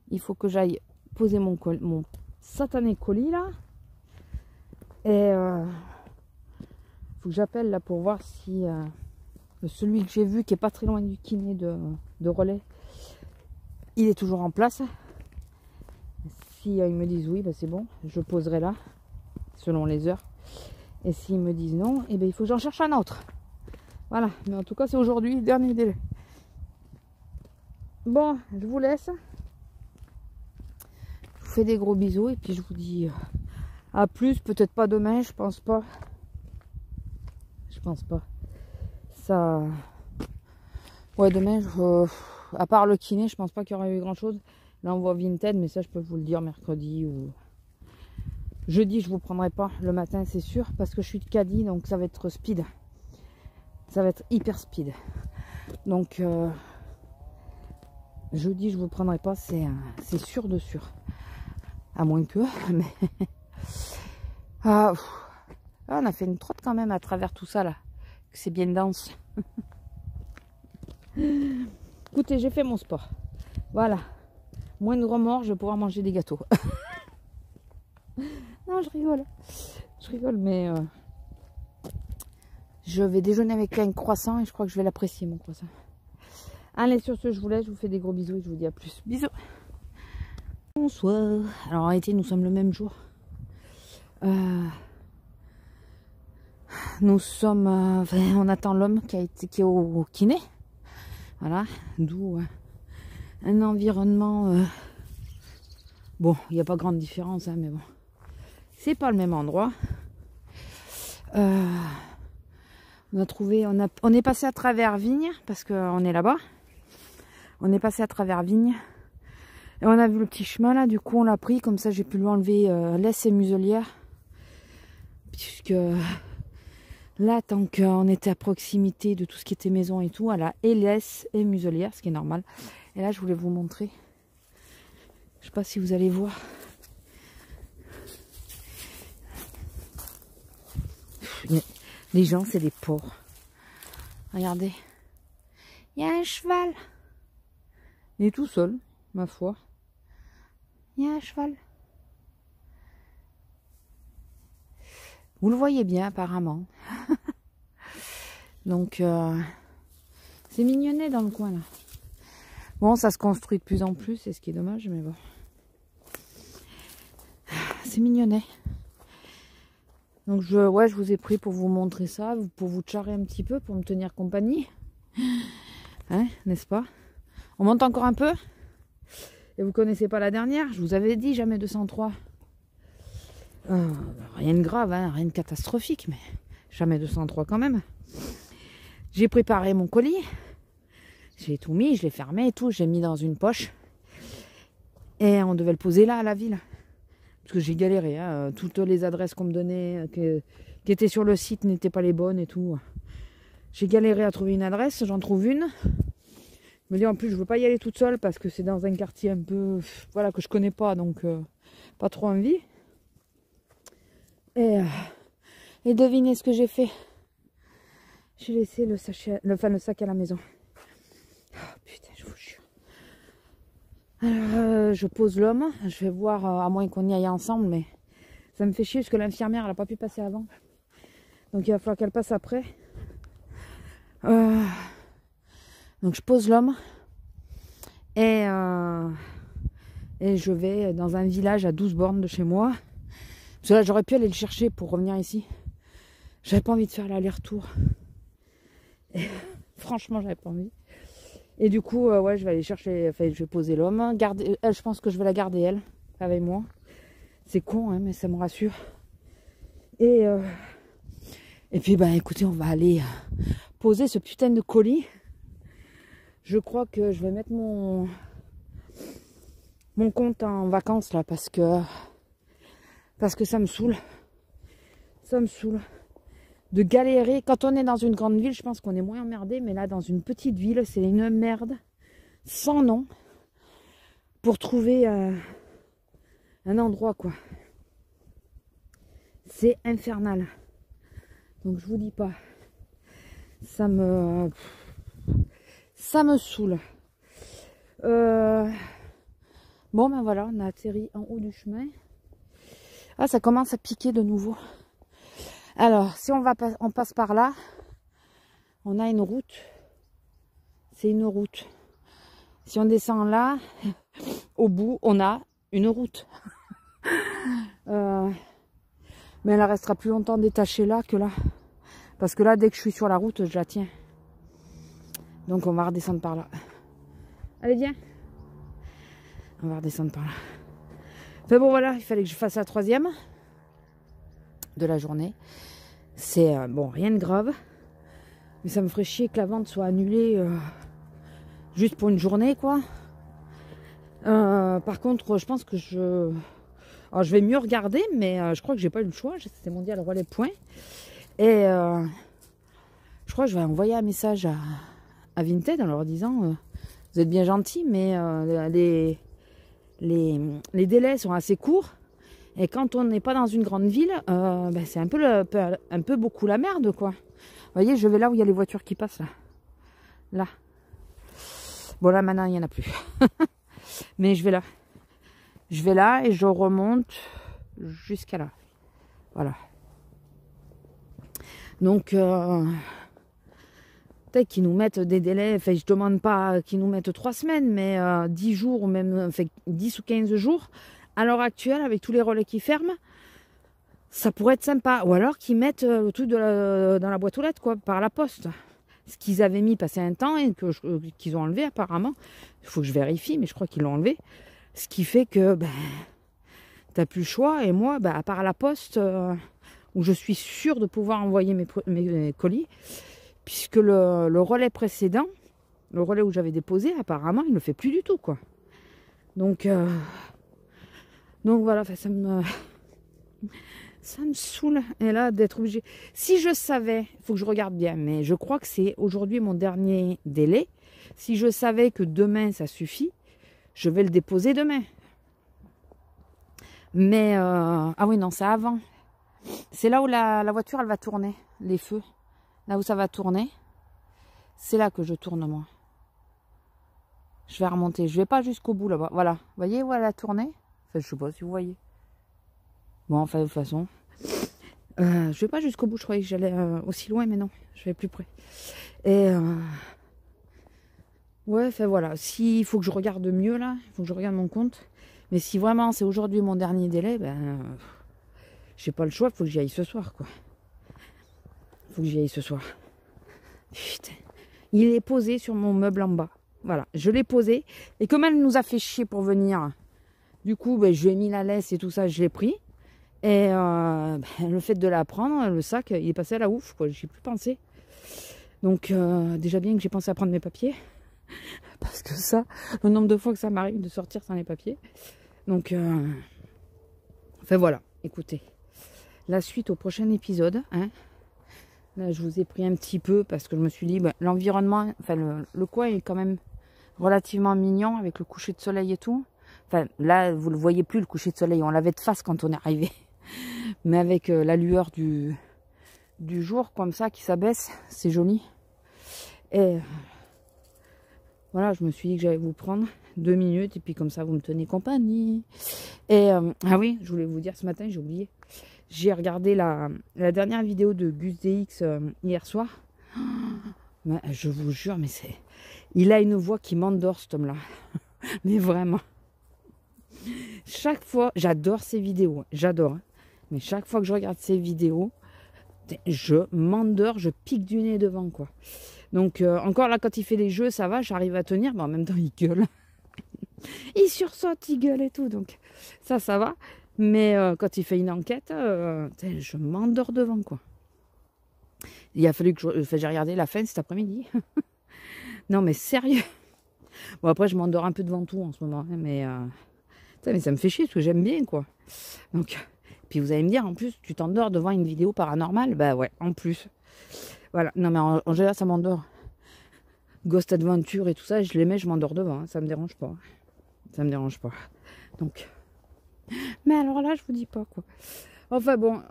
Il faut que j'aille poser mon satané colis là. Et faut que j'appelle là pour voir si celui que j'ai vu qui est pas très loin du kiné de Relais, il est toujours en place. Si ils me disent oui, bah c'est bon, je poserai là selon les heures. Et s'ils me disent non, et ben il faut que j'en cherche un autre. Voilà, mais en tout cas c'est aujourd'hui, dernier délai. Bon, je vous laisse. Je vous fais des gros bisous et puis je vous dis à plus, peut-être pas demain, je pense pas. Je pense pas. Ça. Ouais, demain, à part le kiné, je pense pas qu'il y aura eu grand chose. Là on voit Vinted, mais ça je peux vous le dire mercredi ou jeudi, je vous prendrai pas le matin, c'est sûr, parce que je suis de caddie, donc ça va être speed. Ça va être hyper speed. Donc jeudi, je vous prendrai pas, c'est sûr de sûr. À moins que, mais on a fait une trotte quand même à travers tout ça là. C'est bien dense. Écoutez, j'ai fait mon sport. Voilà. Moins de remords, je vais pouvoir manger des gâteaux. Non, je rigole. Je rigole, mais je vais déjeuner avec un croissant et je crois que je vais l'apprécier, mon croissant. Allez, sur ce, je vous laisse. Je vous fais des gros bisous et je vous dis à plus. Bisous. Bonsoir. Alors, en réalité, nous sommes le même jour. Nous sommes... on attend l'homme qui est au kiné. Voilà. D'où un environnement... Bon, il n'y a pas grande différence, hein, mais bon. C'est pas le même endroit. On a trouvé, on est passé à travers Vigne parce qu'on est là-bas. On est passé à travers Vigne et on a vu le petit chemin là. Du coup, on l'a pris comme ça. J'ai pu lui enlever laisse et muselière, puisque là, tant qu'on était à proximité de tout ce qui était maison et tout, elle a et laisse et muselière, ce qui est normal. Et là, je voulais vous montrer. Je sais pas si vous allez voir. Les gens, c'est des porcs. Regardez. Il y a un cheval. Il est tout seul, ma foi. Il y a un cheval. Vous le voyez bien, apparemment. Donc, c'est mignonnet dans le coin, là. Bon, ça se construit de plus en plus, c'est ce qui est dommage, mais bon. C'est mignonnet. Donc je vous ai pris pour vous montrer ça, pour vous charrer un petit peu, pour me tenir compagnie. Hein, n'est-ce pas? On monte encore un peu. Et vous connaissez pas la dernière, je vous avais dit jamais 203. Rien de grave, hein, rien de catastrophique, mais jamais 203 quand même. J'ai préparé mon colis. J'ai tout mis, je l'ai fermé et tout, j'ai mis dans une poche. Et on devait le poser là, à la ville. Parce que j'ai galéré, hein. Toutes les adresses qu'on me donnait, qui étaient sur le site, n'étaient pas les bonnes et tout. J'ai galéré à trouver une adresse, j'en trouve une. Je me dis en plus, je veux pas y aller toute seule parce que c'est dans un quartier un peu, voilà, que je connais pas, donc pas trop envie. Et devinez ce que j'ai fait. J'ai laissé le sac à la maison. Oh, putain, je vous jure. Alors, je pose l'homme, je vais voir, à moins qu'on y aille ensemble, mais ça me fait chier parce que l'infirmière, elle n'a pas pu passer avant. Donc il va falloir qu'elle passe après. Donc je pose l'homme et je vais dans un village à 12 bornes de chez moi. Parce que là, j'aurais pu aller le chercher pour revenir ici. J'avais pas envie de faire l'aller-retour. Franchement, j'avais pas envie. Et du coup, ouais, je vais aller chercher, enfin, je vais poser l'homme. Garder, elle, je pense que je vais la garder, elle, avec moi. C'est con, hein, mais ça me rassure. Et puis, ben, écoutez, on va aller poser ce putain de colis. Je crois que je vais mettre mon compte en vacances, là, parce que ça me saoule. Ça me saoule. De galérer. Quand on est dans une grande ville, je pense qu'on est moins emmerdé. Mais là, dans une petite ville, c'est une merde sans nom pour trouver un endroit, quoi. C'est infernal. Donc, je vous dis pas. Ça me saoule. Bon, ben voilà, on a atterri en haut du chemin. Ah, ça commence à piquer de nouveau. Alors, si on passe par là, on a une route. C'est une route. Si on descend là, au bout, on a une route. Mais elle restera plus longtemps détachée là que là. Parce que là, dès que je suis sur la route, je la tiens. Donc on va redescendre par là. Allez, viens. On va redescendre par là. Enfin bon, voilà, il fallait que je fasse la 3e de la journée. C'est bon, rien de grave. Mais ça me ferait chier que la vente soit annulée juste pour une journée, quoi. Par contre, je pense que alors, je vais mieux regarder, mais je crois que j'ai pas eu le choix. C'était mondial relais point. Et je crois que je vais envoyer un message à Vinted en leur disant vous êtes bien gentils, mais les délais sont assez courts. Et quand on n'est pas dans une grande ville, ben, c'est un peu beaucoup la merde, quoi. Vous voyez, je vais là où il y a les voitures qui passent, là. Là. Bon, là, maintenant, il n'y en a plus. Mais je vais là. Je vais là et je remonte jusqu'à là. Voilà. Donc, peut-être qu'ils nous mettent des délais. Enfin, je ne demande pas qu'ils nous mettent 3 semaines, mais 10 jours, ou même enfin, 10 ou 15 jours. À l'heure actuelle, avec tous les relais qui ferment, ça pourrait être sympa. Ou alors qu'ils mettent le truc dans la boîte aux lettres, quoi, par la poste. Ce qu'ils avaient mis passé un temps et qu'ils ont enlevé apparemment. Il faut que je vérifie, mais je crois qu'ils l'ont enlevé. Ce qui fait que ben, tu n'as plus le choix. Et moi, ben, à part la poste, où je suis sûre de pouvoir envoyer mes colis, puisque le relais précédent, le relais où j'avais déposé, apparemment, il ne le fait plus du tout, quoi. Donc voilà, ça me saoule. Et là, d'être obligé. Si je savais, il faut que je regarde bien, mais je crois que c'est aujourd'hui mon dernier délai. Si je savais que demain, ça suffit, je vais le déposer demain. Mais, ah oui, non, c'est avant. C'est là où la voiture, elle va tourner, les feux. Là où ça va tourner, c'est là que je tourne, moi. Je vais remonter. Je vais pas jusqu'au bout, là-bas. Voilà. Vous voyez où elle a tourné? Enfin, je sais pas si vous voyez. Bon, enfin, de toute façon. Je vais pas jusqu'au bout. Je croyais que j'allais aussi loin, mais non. Je vais plus près. Et... ouais, enfin, voilà. S'il faut que je regarde mieux, là, il faut que je regarde mon compte. Mais si vraiment c'est aujourd'hui mon dernier délai, ben... j'ai pas le choix. Il faut que j'y aille ce soir, quoi. Il faut que j'y aille ce soir. Putain. Il est posé sur mon meuble en bas. Voilà, je l'ai posé. Et comme elle nous a fait chier pour venir, du coup, ben, je lui ai mis la laisse et tout ça, je l'ai pris. Et ben, le fait de la prendre, le sac, il est passé à la ouf, quoi. J'y ai plus pensé. Donc, déjà bien que j'ai pensé à prendre mes papiers. Parce que ça, le nombre de fois que ça m'arrive de sortir sans les papiers. Donc, enfin voilà, écoutez. La suite au prochain épisode, hein. Là, je vous ai pris un petit peu parce que je me suis dit, ben, l'environnement, enfin, le coin est quand même relativement mignon avec le coucher de soleil et tout. Enfin, là, vous ne le voyez plus, le coucher de soleil. On l'avait de face quand on est arrivé. Mais avec la lueur du jour, comme ça, qui s'abaisse, c'est joli. Et voilà, je me suis dit que j'allais vous prendre 2 minutes. Et puis comme ça, vous me tenez compagnie. Et ah oui, je voulais vous dire ce matin, j'ai oublié. J'ai regardé la dernière vidéo de Gus DX hier soir. Mais je vous jure, mais c'est... Il a une voix qui m'endort, cet homme-là. Mais vraiment. Chaque fois, j'adore ses vidéos. J'adore. Hein. Mais chaque fois que je regarde ses vidéos, je m'endors, je pique du nez devant, quoi. Donc, encore là, quand il fait les jeux, ça va, j'arrive à tenir. Mais en même temps, il gueule. Il sursaute, il gueule et tout. Donc, ça va. Mais quand il fait une enquête, je m'endors devant, quoi. Il a fallu que j'ai regardé la fin cet après-midi. Non, mais sérieux. Bon, après, je m'endors un peu devant tout en ce moment. Hein, mais ça me fait chier parce que j'aime bien, quoi. Donc, puis vous allez me dire, en plus, tu t'endors devant une vidéo paranormale? Bah ouais, en plus. Voilà. Non, mais en général, ça m'endort. Ghost Adventure et tout ça, je les mets, je m'endors devant. Hein, ça me dérange pas. Ça me dérange pas. Donc... Mais alors là, je vous dis pas, quoi. Enfin bon,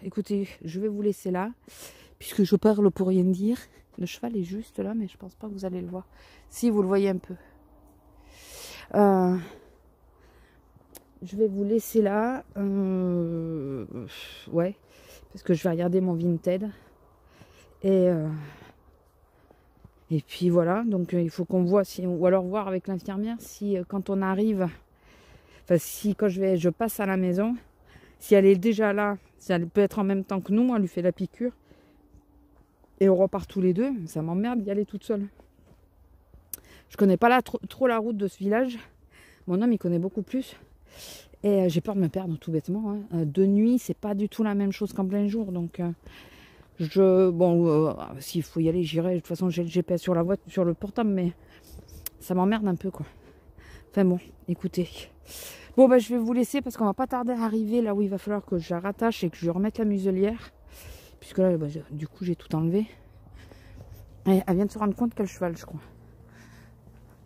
écoutez, je vais vous laisser là, puisque je parle pour rien dire. Le cheval est juste là, mais je pense pas que vous allez le voir. Si, vous le voyez un peu. Je vais vous laisser là. Ouais, parce que je vais regarder mon Vinted. Et puis voilà, donc il faut qu'on voit, si, ou alors voir avec l'infirmière si quand on arrive, enfin si quand je passe à la maison, si elle est déjà là, si elle peut être en même temps que nous, elle lui fait la piqûre. Et on repart tous les deux, ça m'emmerde d'y aller toute seule. Je connais pas trop la route de ce village. Mon homme il connaît beaucoup plus. Et j'ai peur de me perdre tout bêtement. Hein. De nuit, c'est pas du tout la même chose qu'en plein jour. Donc s'il faut y aller, j'irai. De toute façon, j'ai le GPS sur la voiture, sur le portable, mais ça m'emmerde un peu quoi. Enfin bon, écoutez. Bon bah je vais vous laisser parce qu'on va pas tarder à arriver là où il va falloir que je la rattache et que je remette la muselière. Puisque là, bah, du coup, j'ai tout enlevé. Et elle vient de se rendre compte qu'elle cheval, je crois.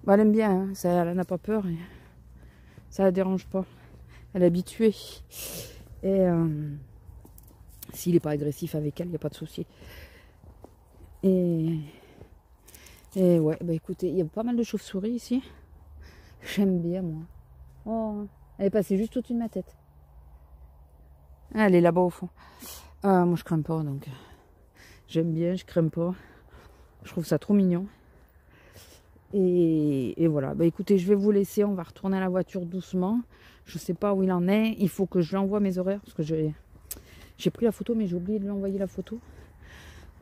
Bah, elle aime bien, hein. Ça, elle n'a pas peur. Et ça la dérange pas. Elle est habituée. Et s'il n'est pas agressif avec elle, il n'y a pas de souci. Et ouais, bah écoutez, il y a pas mal de chauves-souris ici. J'aime bien, moi. Oh, elle est passée juste au-dessus de ma tête. Elle est là-bas au fond. Moi, je crains pas, donc j'aime bien, je crains pas. Je trouve ça trop mignon. Et voilà, bah écoutez, je vais vous laisser, on va retourner à la voiture doucement. Je sais pas où il en est, il faut que je lui envoie mes horaires, parce que j'ai pris la photo, mais j'ai oublié de lui envoyer la photo.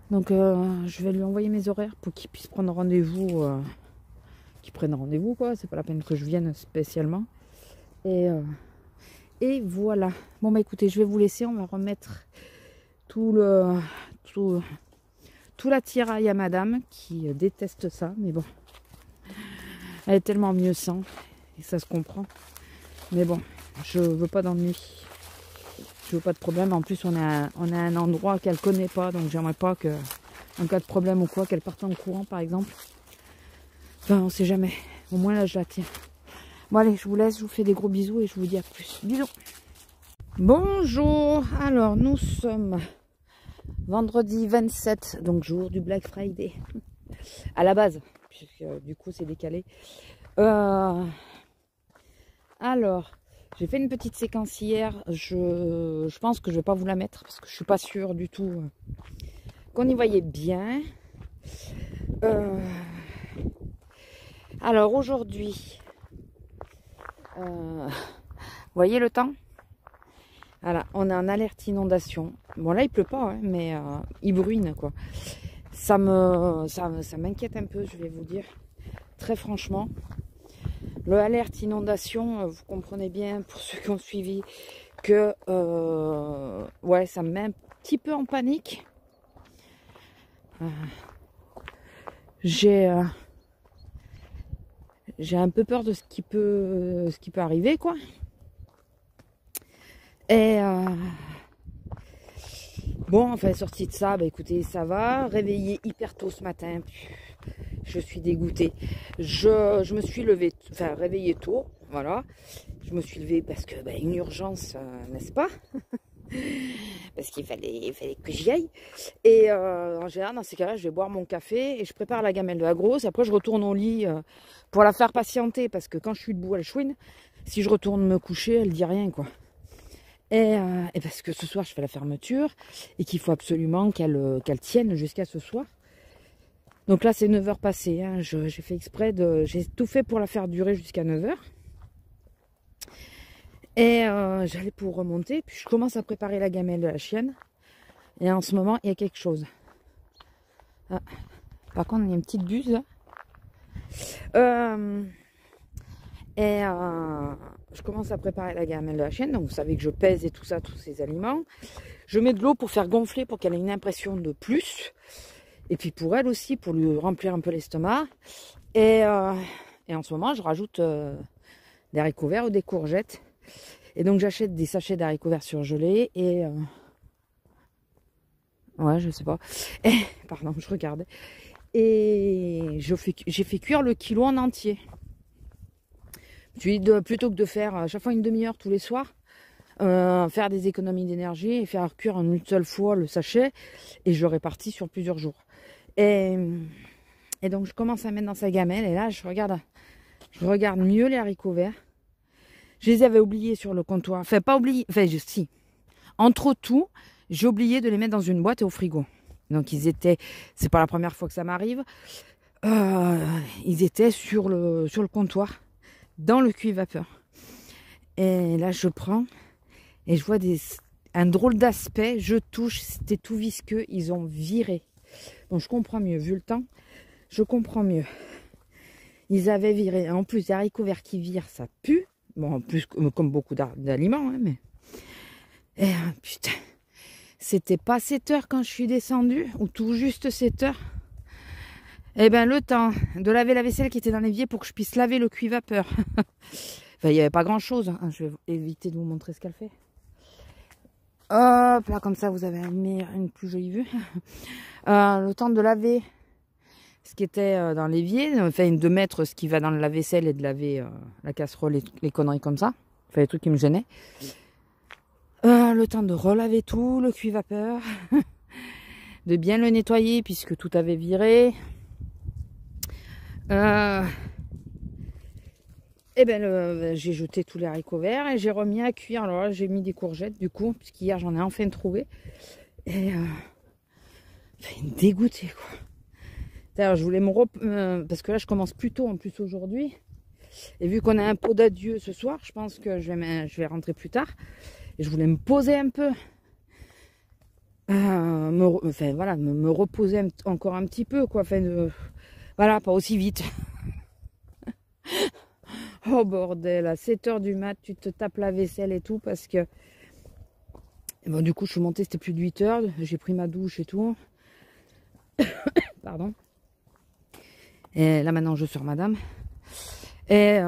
Donc je vais lui envoyer mes horaires pour qu'il puisse prendre rendez-vous, qu'il prenne rendez-vous quoi, c'est pas la peine que je vienne spécialement. Et voilà. Bon bah écoutez, je vais vous laisser, on va remettre tout l'attirail à madame qui déteste ça, mais bon. Elle est tellement mieux sans, et ça se comprend. Mais bon, je veux pas d'ennui. Je veux pas de problème. En plus, on a un endroit qu'elle connaît pas, donc j'aimerais pas que, en cas de problème ou quoi, qu'elle parte en courant, par exemple. Enfin, on sait jamais. Au moins là, je la tiens. Bon allez, je vous laisse, je vous fais des gros bisous et je vous dis à plus. Bisous. Bonjour. Alors, nous sommes vendredi 27, donc jour du Black Friday. À la base, puisque du coup, c'est décalé. Alors, j'ai fait une petite séquence hier. Je pense que je vais pas vous la mettre parce que je suis pas sûre du tout qu'on y voyait bien. Alors aujourd'hui, vous voyez le temps? Voilà, on est en alerte inondation. Bon là il pleut pas, hein, mais il bruine quoi. Ça m'inquiète un peu, je vais vous dire. Très franchement. Le alerte inondation, vous comprenez bien pour ceux qui ont suivi que ouais, ça me met un petit peu en panique. J'ai un peu peur de ce qui peut arriver quoi. Et bon, enfin sorti de ça, bah écoutez, ça va. Réveillé hyper tôt ce matin. Je suis dégoûtée. Je me suis levée, enfin réveillée tôt, voilà. Je me suis levée parce que bah, une urgence, n'est-ce pas? Parce qu'il fallait que j'y aille. Et en général, dans ces cas-là, je vais boire mon café et je prépare la gamelle de la grosse. Après, je retourne au lit pour la faire patienter parce que quand je suis debout, elle chouine. Si je retourne me coucher, elle dit rien, quoi. Et parce que ce soir, je fais la fermeture et qu'il faut absolument qu'elle tienne jusqu'à ce soir. Donc là, c'est 9h passées. Hein. J'ai fait exprès j'ai tout fait pour la faire durer jusqu'à 9h. Et j'allais pour remonter. Puis je commence à préparer la gamelle de la chienne. Et en ce moment, il y a quelque chose. Ah. Par contre, il y a une petite buse là. Je commence à préparer la gamelle de la chienne. Donc vous savez que je pèse et tout ça, tous ces aliments. Je mets de l'eau pour faire gonfler, pour qu'elle ait une impression de plus. Et puis pour elle aussi, pour lui remplir un peu l'estomac. Et en ce moment, je rajoute des haricots verts ou des courgettes. Et donc j'achète des sachets d'haricots verts surgelés. Et ouais, je sais pas. Et, pardon, je regardais. Et j'ai fait cuire le kilo en entier. Puis plutôt que de faire à chaque fois une demi-heure tous les soirs, faire des économies d'énergie et faire cuire en une seule fois le sachet. Et je le répartis sur plusieurs jours. Et, et donc je commence à mettre dans sa gamelle. Et là, je regarde mieux les haricots verts. Je les avais oubliés sur le comptoir. Enfin, pas oubliés. Enfin, si. Entre tout, j'ai oublié de les mettre dans une boîte et au frigo. Donc ils étaient, c'est pas la première fois que ça m'arrive, ils étaient sur le comptoir, dans le cuit vapeur. Et là je prends et je vois un drôle d'aspect, je touche, c'était tout visqueux, ils ont viré. Donc je comprends mieux, vu le temps, je comprends mieux. Ils avaient viré, en plus les haricots verts qui virent, ça pue. Bon, en plus comme beaucoup d'aliments, hein, mais... Et putain, c'était pas 7 heures quand je suis descendue, ou tout juste 7 heures. Eh ben le temps de laver la vaisselle qui était dans l'évier pour que je puisse laver le cuit vapeur. Enfin, il n'y avait pas grand chose, hein. Je vais éviter de vous montrer ce qu'elle fait. Hop là, comme ça vous avez une plus jolie vue. Le temps de laver ce qui était dans l'évier, enfin de mettre ce qui va dans la vaisselle et de laver la casserole et les conneries comme ça. Enfin les trucs qui me gênaient. Le temps de relaver tout, le cuit vapeur, de bien le nettoyer puisque tout avait viré. Et ben j'ai jeté tous les haricots verts et j'ai remis à cuire. Alors là j'ai mis des courgettes du coup, puisqu'hier j'en ai enfin trouvé. Et dégoûté quoi. D'ailleurs je voulais parce que là je commence plus tôt en plus aujourd'hui. Et vu qu'on a un pot d'adieu ce soir, je pense que je vais rentrer plus tard. Et je voulais me poser un peu. Me reposer encore un petit peu quoi. Voilà, pas aussi vite. Oh bordel, à 7 h du mat, tu te tapes la vaisselle et tout parce que... Bon, du coup, je suis montée, c'était plus de 8 h. J'ai pris ma douche et tout. Pardon. Et là, maintenant, je sors madame. Et...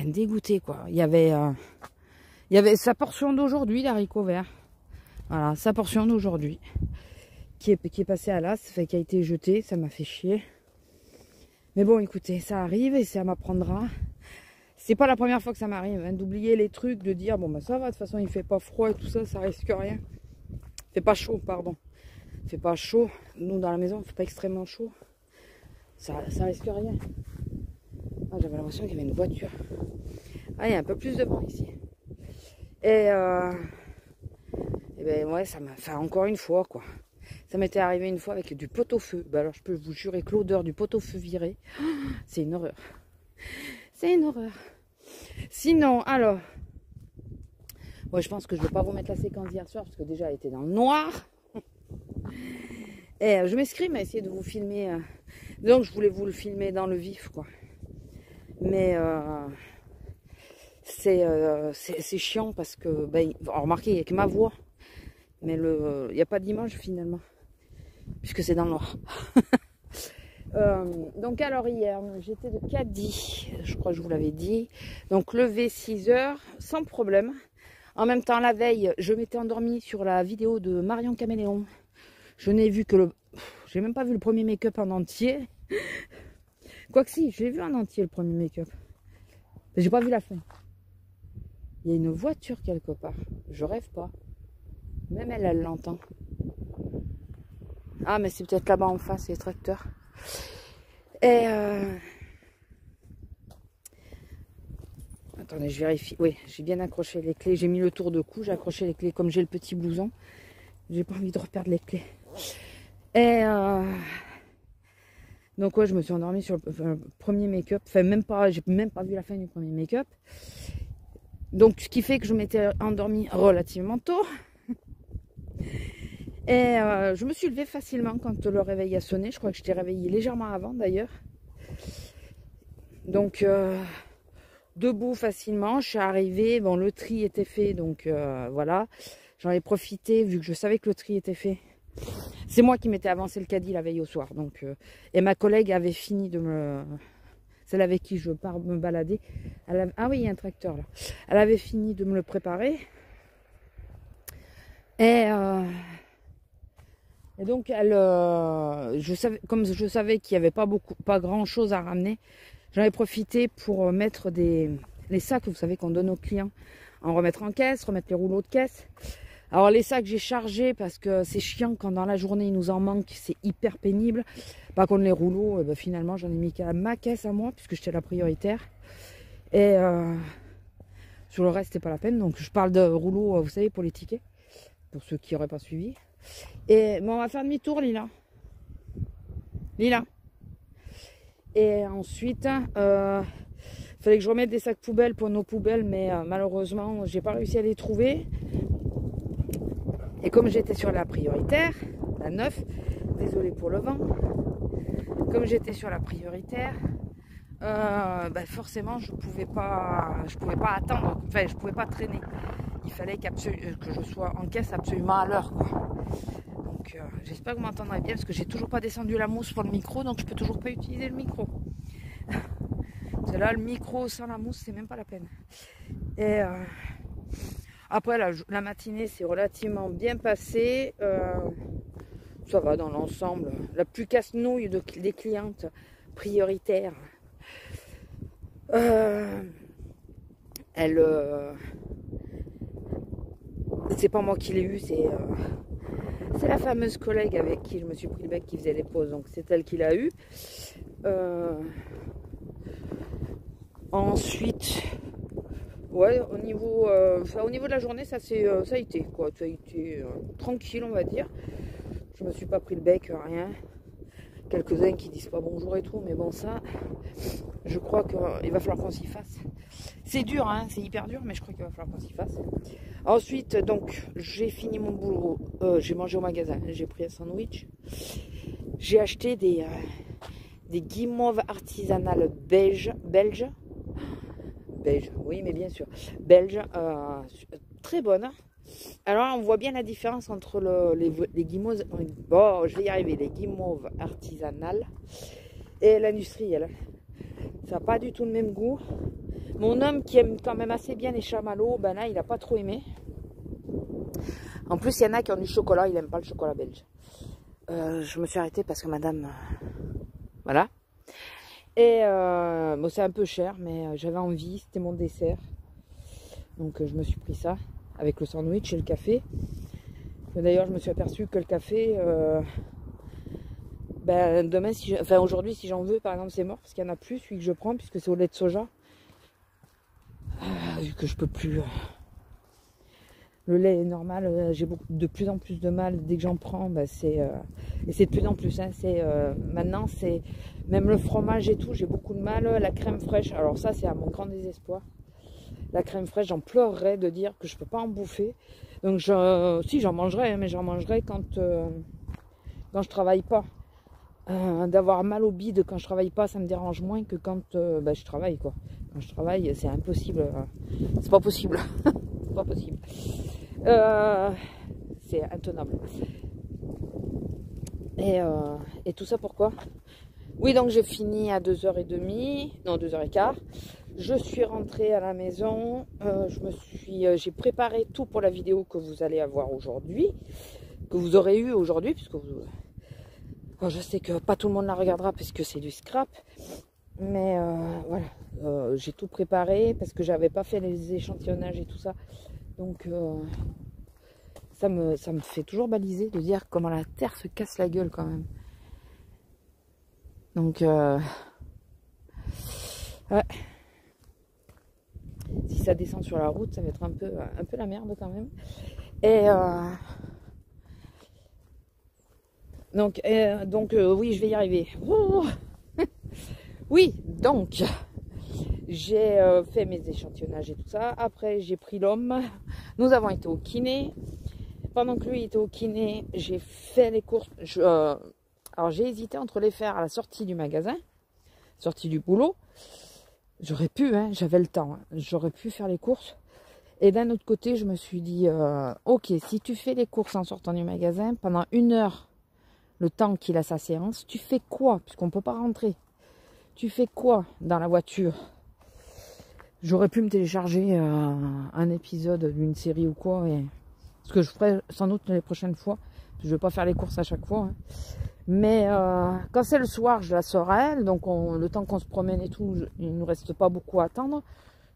dégoûté, quoi. Il y avait sa portion d'aujourd'hui, l'haricot vert. Voilà, sa portion d'aujourd'hui. Qui est passée à l'as, qui a été jetée. Ça m'a fait chier. Mais bon, écoutez, ça arrive et ça m'apprendra. C'est pas la première fois que ça m'arrive, hein, d'oublier les trucs, de dire bon bah ça va, de toute façon il fait pas froid et tout ça, ça risque rien. Il fait pas chaud, pardon. Il fait pas chaud. Nous dans la maison, il fait pas extrêmement chaud. Ça risque rien. Ah, j'avais l'impression qu'il y avait une voiture. Ah, il y a un peu plus de vent ici. Et ben ouais, ça m'a fait encore une fois quoi. Ça m'était arrivé une fois avec du pot-au-feu. Ben alors je peux vous jurer que l'odeur du pot-au-feu viré, c'est une horreur. C'est une horreur. Sinon, alors, ouais, je pense que je ne vais pas vous mettre la séquence d'hier soir parce que déjà elle était dans le noir. Et je m'escrime à essayer de vous filmer. Donc je voulais vous le filmer dans le vif quoi. Mais c'est chiant parce que, ben, remarquez, il n'y a que ma voix. Mais il n'y a pas d'image finalement. Puisque c'est dans le noir. Donc alors hier, j'étais de Cadix, je crois que je vous l'avais dit. Donc levé 6 h, sans problème. En même temps, la veille, je m'étais endormie sur la vidéo de Marion Caméléon. Je n'ai vu que j'ai même pas vu le premier make-up en entier. Quoique si, j'ai vu en entier le premier make-up. J'ai pas vu la fin. Il y a une voiture quelque part. Je rêve pas. Même elle l'entend. Ah, mais c'est peut-être là-bas en face, les tracteurs. Et attendez, je vérifie. Oui, j'ai bien accroché les clés. J'ai mis le tour de cou, j'ai accroché les clés comme j'ai le petit blouson. J'ai pas envie de reperdre les clés. Et donc ouais, je me suis endormie sur le premier make-up. Enfin, j'ai même pas vu la fin du premier make-up. Donc ce qui fait que je m'étais endormie relativement tôt. Et je me suis levée facilement quand le réveil a sonné. Je crois que je t'ai réveillée légèrement avant d'ailleurs. Donc debout facilement, je suis arrivée. Bon, le tri était fait, donc voilà. J'en ai profité vu que je savais que le tri était fait. C'est moi qui m'étais avancé le caddie la veille au soir. Donc, et ma collègue avait fini de me... Celle avec qui je pars me balader. Ah oui, il y a un tracteur là. Elle avait fini de me le préparer. Et donc, comme je savais qu'il n'y avait pas grand chose à ramener, j'en ai profité pour mettre les sacs, vous savez, qu'on donne aux clients, en remettre en caisse, remettre les rouleaux de caisse. Alors les sacs j'ai chargé parce que c'est chiant quand dans la journée il nous en manque, c'est hyper pénible. Par contre les rouleaux, finalement j'en ai mis qu'à ma caisse à moi puisque j'étais la prioritaire. Et sur le reste c'est pas la peine. Donc je parle de rouleaux, vous savez, pour les tickets, pour ceux qui n'auraient pas suivi. Et bon, on va faire demi-tour, Lila. Lila. Et ensuite, fallait que je remette des sacs poubelles pour nos poubelles, mais malheureusement j'ai pas réussi à les trouver. Et comme j'étais sur la prioritaire, la 9, désolé pour le vent, comme j'étais sur la prioritaire, forcément je pouvais pas attendre, enfin je pouvais pas traîner. Il fallait que je sois en caisse absolument à l'heure, quoi. Donc j'espère que vous m'entendrez bien parce que j'ai toujours pas descendu la mousse pour le micro, donc je peux toujours pas utiliser le micro. C'est là le micro sans la mousse, c'est même pas la peine. Et après, la matinée s'est relativement bien passée. Ça va dans l'ensemble. La plus casse-nouille des clientes prioritaires. C'est pas moi qui l'ai eu, c'est la fameuse collègue avec qui je me suis pris le bec qui faisait les pauses. Donc c'est elle qui l'a eu. Ensuite... Ouais, au niveau de la journée, ça a été, quoi. Ça a été tranquille, on va dire. Je me suis pas pris le bec, rien. Quelques-uns qui disent pas bonjour et tout, mais bon, ça, je crois qu'il va falloir qu'on s'y fasse. C'est dur, hein, c'est hyper dur, mais je crois qu'il va falloir qu'on s'y fasse. Ensuite, donc, j'ai fini mon boulot. J'ai mangé au magasin, j'ai pris un sandwich. J'ai acheté des guimauves artisanales belges. Belge, oui, mais bien sûr, belge, très bonne. Alors on voit bien la différence entre les guimauves, bon, je vais y arriver, les guimauves artisanales et l'industrielle. Ça n'a pas du tout le même goût. Mon homme qui aime quand même assez bien les chamallows, ben là il n'a pas trop aimé. En plus il y en a qui ont du chocolat, il n'aime pas le chocolat belge. Je me suis arrêtée parce que madame, voilà. Et bon, c'est un peu cher, mais j'avais envie, c'était mon dessert. Donc je me suis pris ça avec le sandwich et le café. D'ailleurs, je me suis aperçu que le café, demain, aujourd'hui, si j'en veux, par exemple, c'est mort parce qu'il n'y en a plus, celui que je prends, puisque c'est au lait de soja. Vu que je peux plus. Le lait est normal, j'ai de plus en plus de mal dès que j'en prends, et c'est de plus en plus, hein, maintenant c'est même le fromage et tout, j'ai beaucoup de mal. La crème fraîche, alors ça c'est à mon grand désespoir. La crème fraîche, j'en pleurerais de dire que je peux pas en bouffer. Donc si j'en mangerai, hein, mais j'en mangerai quand je travaille pas. D'avoir mal au bide quand je travaille pas, ça me dérange moins que quand je travaille, quoi. Quand je travaille, c'est impossible, c'est pas possible. C'est pas possible. C'est intenable. Et tout ça pourquoi? Oui, donc j'ai fini à 2h30, non 2h15. Je suis rentrée à la maison. J'ai préparé tout pour la vidéo que vous allez avoir aujourd'hui, que vous aurez eu aujourd'hui, puisque je sais que pas tout le monde la regardera parce que c'est du scrap. Mais voilà, j'ai tout préparé parce que j'avais pas fait les échantillonnages et tout ça. Donc ça me fait toujours baliser de dire comment la terre se casse la gueule quand même. Donc ouais. Si ça descend sur la route, ça va être un peu la merde quand même. Et donc oui, je vais y arriver. Oh oui, donc j'ai fait mes échantillonnages et tout ça. Après, j'ai pris l'homme. Nous avons été au kiné. Pendant que lui était au kiné, j'ai fait les courses. Alors, j'ai hésité entre les faire à la sortie du magasin, sortie du boulot. J'aurais pu, hein, j'avais le temps. Hein. J'aurais pu faire les courses. Et d'un autre côté, je me suis dit, ok, si tu fais les courses en sortant du magasin, pendant 1 heure, le temps qu'il a sa séance, tu fais quoi? Puisqu'on ne peut pas rentrer. Tu fais quoi dans la voiture? J'aurais pu me télécharger un épisode d'une série ou quoi. Ce que je ferai sans doute les prochaines fois. Je ne vais pas faire les courses à chaque fois. Hein. Mais quand c'est le soir, je la sors à elle. Donc le temps qu'on se promène et tout, il ne nous reste pas beaucoup à attendre.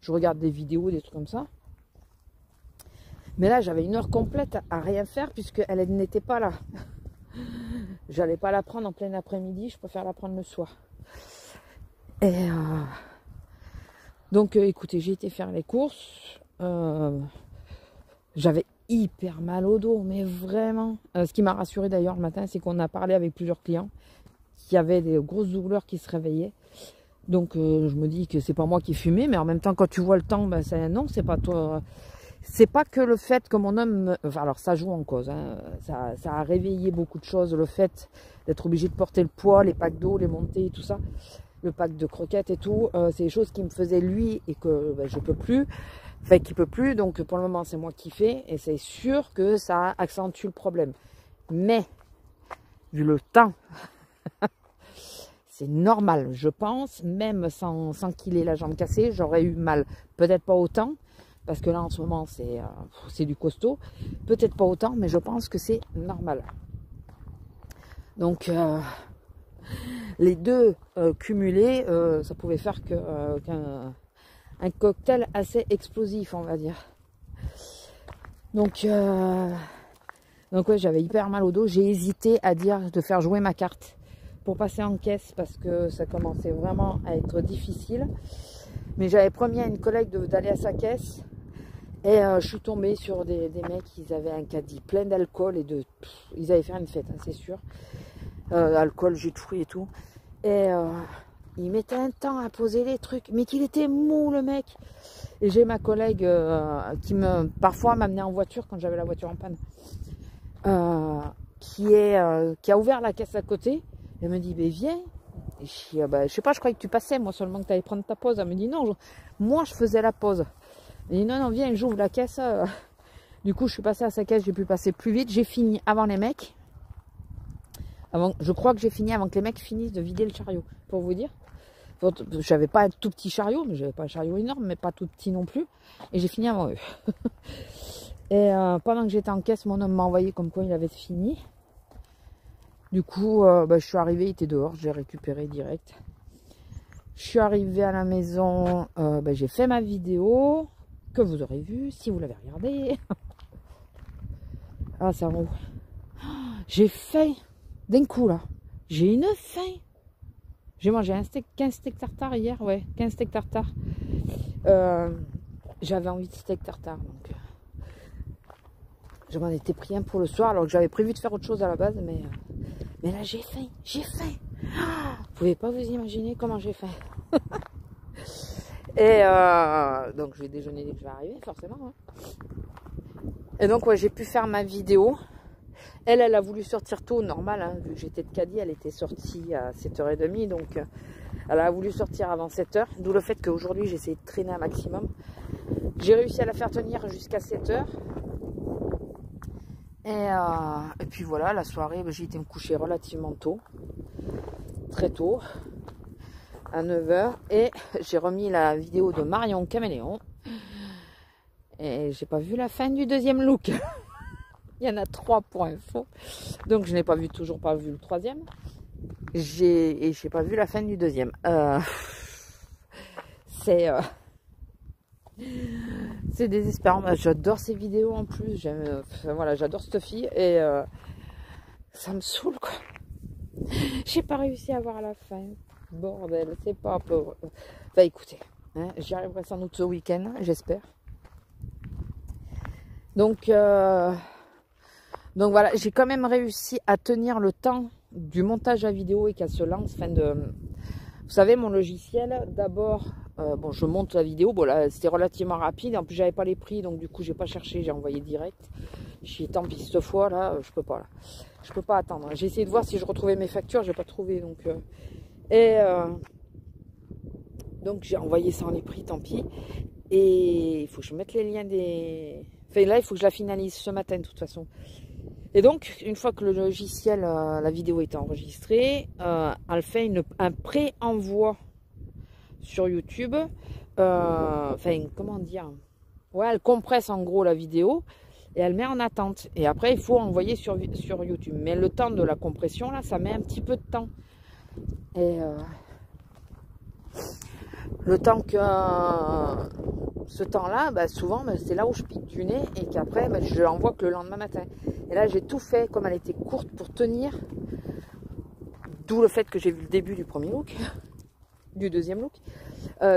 Je regarde des vidéos, des trucs comme ça. Mais là, j'avais une heure complète à rien faire puisqu'elle n'était pas là. J'allais pas la prendre en plein après-midi, je préfère la prendre le soir. Et donc, écoutez, j'ai été faire les courses. J'avais hyper mal au dos, mais vraiment. Ce qui m'a rassuré d'ailleurs le matin, c'est qu'on a parlé avec plusieurs clients qui avaient des grosses douleurs qui se réveillaient. Donc, je me dis que c'est pas moi qui fumais, mais en même temps, quand tu vois le temps, ben, non, c'est pas toi. C'est pas que le fait que mon homme... Enfin, alors, ça joue en cause. Hein. Ça a réveillé beaucoup de choses. Le fait d'être obligé de porter le poids, les packs d'eau, les montées, tout ça. Le pack de croquettes et tout. C'est des choses qui me faisaient lui et que ben, je peux plus. Enfin, qu'il peut plus. Donc, pour le moment, c'est moi qui fais. Et c'est sûr que ça accentue le problème. Mais, vu le temps... C'est normal, je pense, même sans qu'il ait la jambe cassée, j'aurais eu mal. Peut-être pas autant, parce que là en ce moment c'est du costaud. Peut-être pas autant, mais je pense que c'est normal. Donc les deux cumulés, ça pouvait faire un cocktail assez explosif, on va dire. Donc ouais, j'avais hyper mal au dos. J'ai hésité à dire de faire jouer ma carte pour passer en caisse parce que ça commençait vraiment à être difficile. Mais j'avais promis à une collègue d'aller à sa caisse et je suis tombée sur des mecs, ils avaient un caddie plein d'alcool et ils allaient faire une fête, hein, c'est sûr. Alcool, jus de fruits et tout. Et il mettait un temps à poser les trucs, mais qu'il était mou le mec. Et j'ai ma collègue qui parfois m'amenait en voiture quand j'avais la voiture en panne, qui a ouvert la caisse à côté. Elle me dit, mais viens. Et je dis, bah, je sais pas, je croyais que tu passais, moi seulement que tu allais prendre ta pause. Elle me dit, non, moi je faisais la pause. Elle dit, non, viens, j'ouvre la caisse. Du coup, je suis passée à sa caisse, j'ai pu passer plus vite. J'ai fini avant les mecs. Je crois que j'ai fini avant que les mecs finissent de vider le chariot, pour vous dire. J'avais pas un tout petit chariot, mais j'avais pas un chariot énorme, mais pas tout petit non plus. Et j'ai fini avant eux. Et pendant que j'étais en caisse, mon homme m'a envoyé comme quoi il avait fini. Du coup, je suis arrivée, il était dehors, j'ai récupéré direct. Je suis arrivée à la maison, j'ai fait ma vidéo, que vous aurez vue, si vous l'avez regardée. Ah, ça roule. J'ai faim, d'un coup là, j'ai une faim. J'ai mangé 15 steaks tartare hier, ouais, 15 steaks tartare. J'avais envie de steak tartare, donc... je m'en étais pris un pour le soir, alors que j'avais prévu de faire autre chose à la base, mais là j'ai faim, j'ai faim. Vous pouvez pas vous imaginer comment j'ai faim. Et donc je vais déjeuner dès que je vais arriver, forcément. Hein. Et donc ouais, j'ai pu faire ma vidéo. Elle a voulu sortir tôt, normal, hein, vu que j'étais de caddie, elle était sortie à 7h30, donc elle a voulu sortir avant 7h, d'où le fait qu'aujourd'hui j'ai essayé de traîner un maximum. J'ai réussi à la faire tenir jusqu'à 7h. Et puis voilà, la soirée, j'ai été me coucher relativement tôt, très tôt, à 9h. Et j'ai remis la vidéo de Marion Caméléon. Et j'ai pas vu la fin du deuxième look. Il y en a 3 pour info. Donc je n'ai toujours pas vu le troisième. Et j'ai pas vu la fin du deuxième. C'est désespérant. J'adore ces vidéos en plus. Voilà, j'adore cette fille et ça me saoule quoi. J'ai pas réussi à voir la fin. Bordel, c'est pas pauvre. Enfin écoutez, hein, j'y arriverai sans doute ce week-end, j'espère. Donc voilà, j'ai quand même réussi à tenir le temps du montage à vidéo et qu'elle se lance. Vous savez, mon logiciel, d'abord, bon, je monte la vidéo. Bon, là, c'était relativement rapide. En plus, j'avais pas les prix, donc du coup, j'ai pas cherché, j'ai envoyé direct. Je suis tant pis cette fois, là, je peux pas. Là. Je peux pas attendre. J'ai essayé de voir si je retrouvais mes factures, j'ai pas trouvé. Donc j'ai envoyé sans les prix, tant pis. Et il faut que je mette les liens des... Enfin, là, il faut que je la finalise ce matin, de toute façon. Et donc, une fois que le logiciel, la vidéo est enregistrée, elle fait un pré-envoi sur YouTube. Enfin, comment dire? Ouais, elle compresse en gros la vidéo et elle met en attente. Et après, il faut envoyer sur YouTube. Mais le temps de la compression, là, ça met un petit peu de temps. Et le temps que ce temps-là, bah, souvent, bah, c'est là où je pique du nez et qu'après, bah, je l'envoie que le lendemain matin. Et là, j'ai tout fait, comme elle était courte pour tenir, d'où le fait que j'ai vu le début du premier look, du deuxième look.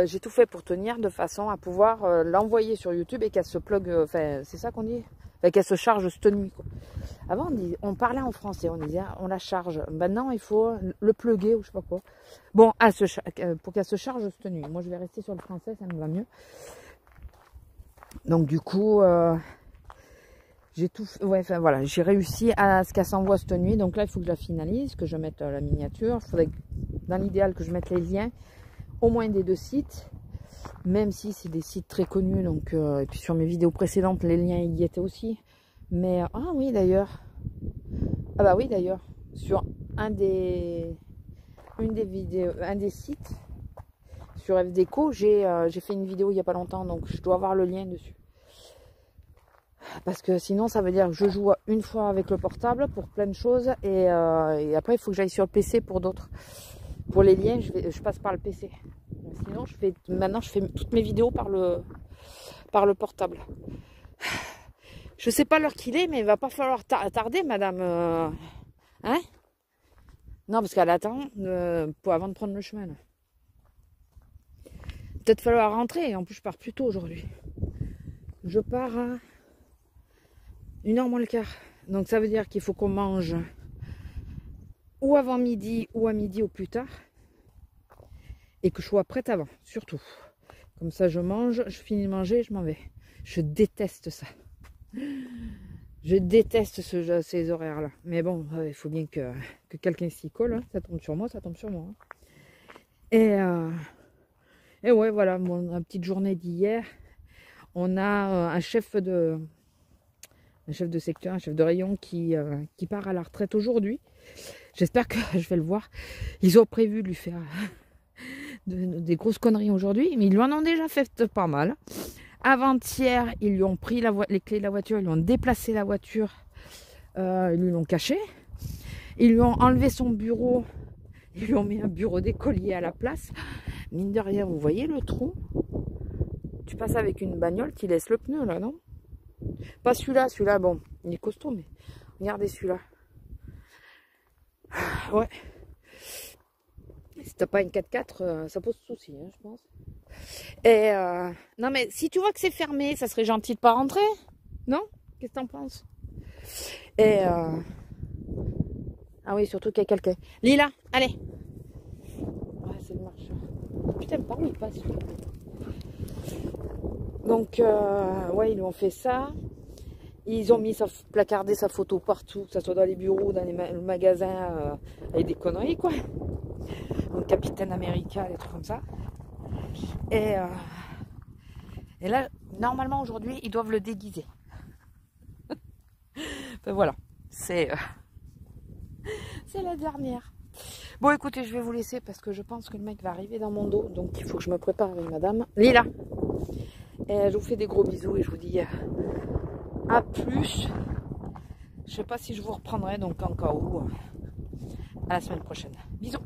J'ai tout fait pour tenir de façon à pouvoir l'envoyer sur YouTube et qu'elle se plug, enfin, c'est ça qu'on dit, qu'elle se charge cette nuit, quoi. Avant, on parlait en français, on disait on la charge. Maintenant, il faut le plugger ou je sais pas quoi. Bon, pour qu'elle se charge cette nuit. Moi, je vais rester sur le français, ça me va mieux. Donc, du coup, j'ai tout, ouais, enfin voilà, j'ai réussi à ce qu'elle s'envoie cette nuit. Donc là, il faut que je la finalise, que je mette la miniature. Il faudrait, dans l'idéal, que je mette les liens, au moins des 2 sites. Même si c'est des sites très connus. Donc, et puis sur mes vidéos précédentes, les liens y étaient aussi. Mais, ah oui d'ailleurs, ah bah oui d'ailleurs, sur un des sites, sur FDeco, j'ai fait une vidéo il n'y a pas longtemps, donc je dois avoir le lien dessus. Parce que sinon ça veut dire que je joue une fois avec le portable pour plein de choses, et après il faut que j'aille sur le PC pour d'autres. Pour les liens, je passe par le PC. Sinon, maintenant je fais toutes mes vidéos par le portable. Je sais pas l'heure qu'il est, mais il va pas falloir tarder, madame. Hein? Non, parce qu'elle attend avant de prendre le chemin. Peut-être falloir rentrer. En plus, je pars plus tôt aujourd'hui. Je pars à 1h moins le quart. Donc ça veut dire qu'il faut qu'on mange ou avant midi ou à midi au plus tard. Et que je sois prête avant, surtout. Comme ça, je mange, je finis de manger, je m'en vais. Je déteste ça. Je déteste ces horaires-là. Mais bon, il faut bien que quelqu'un s'y colle. Hein. Ça tombe sur moi, ça tombe sur moi. Hein. Et ouais, voilà, la petite journée d'hier. On a un chef de secteur, un chef de rayon qui part à la retraite aujourd'hui. J'espère que je vais le voir. Ils ont prévu de lui faire des grosses conneries aujourd'hui, mais ils lui en ont déjà fait pas mal. Avant-hier, ils lui ont pris les clés de la voiture, ils lui ont déplacé la voiture, ils lui l'ont caché. Ils lui ont enlevé son bureau, ils lui ont mis un bureau d'écolier à la place. Mine de rien, vous voyez le trou? Tu passes avec une bagnole, tu laisses le pneu là, non? Pas celui-là, bon, il est costaud, mais regardez celui-là. Ouais. Si t'as pas une 4x4, ça pose souci, hein, je pense. Et non mais si tu vois que c'est fermé, ça serait gentil de pas rentrer, non? Qu'est-ce que t'en penses? Et ah oui, surtout qu'il y a quelqu'un. Lila, allez. Ouais, c'est le marcheur. Putain, par où il passe? Donc ouais, ils lui ont fait ça. Ils ont placardé sa photo partout, que ce soit dans les bureaux, dans le magasin, avec des conneries quoi. Donc Capitaine America, des trucs comme ça. Et là, normalement aujourd'hui, ils doivent le déguiser. Ben voilà, c'est la dernière. Bon, écoutez, je vais vous laisser parce que je pense que le mec va arriver dans mon dos. Donc il faut que je me prépare avec madame. Lila. Et je vous fais des gros bisous et je vous dis à plus. Je sais pas si je vous reprendrai, donc en cas où, à la semaine prochaine. Bisous.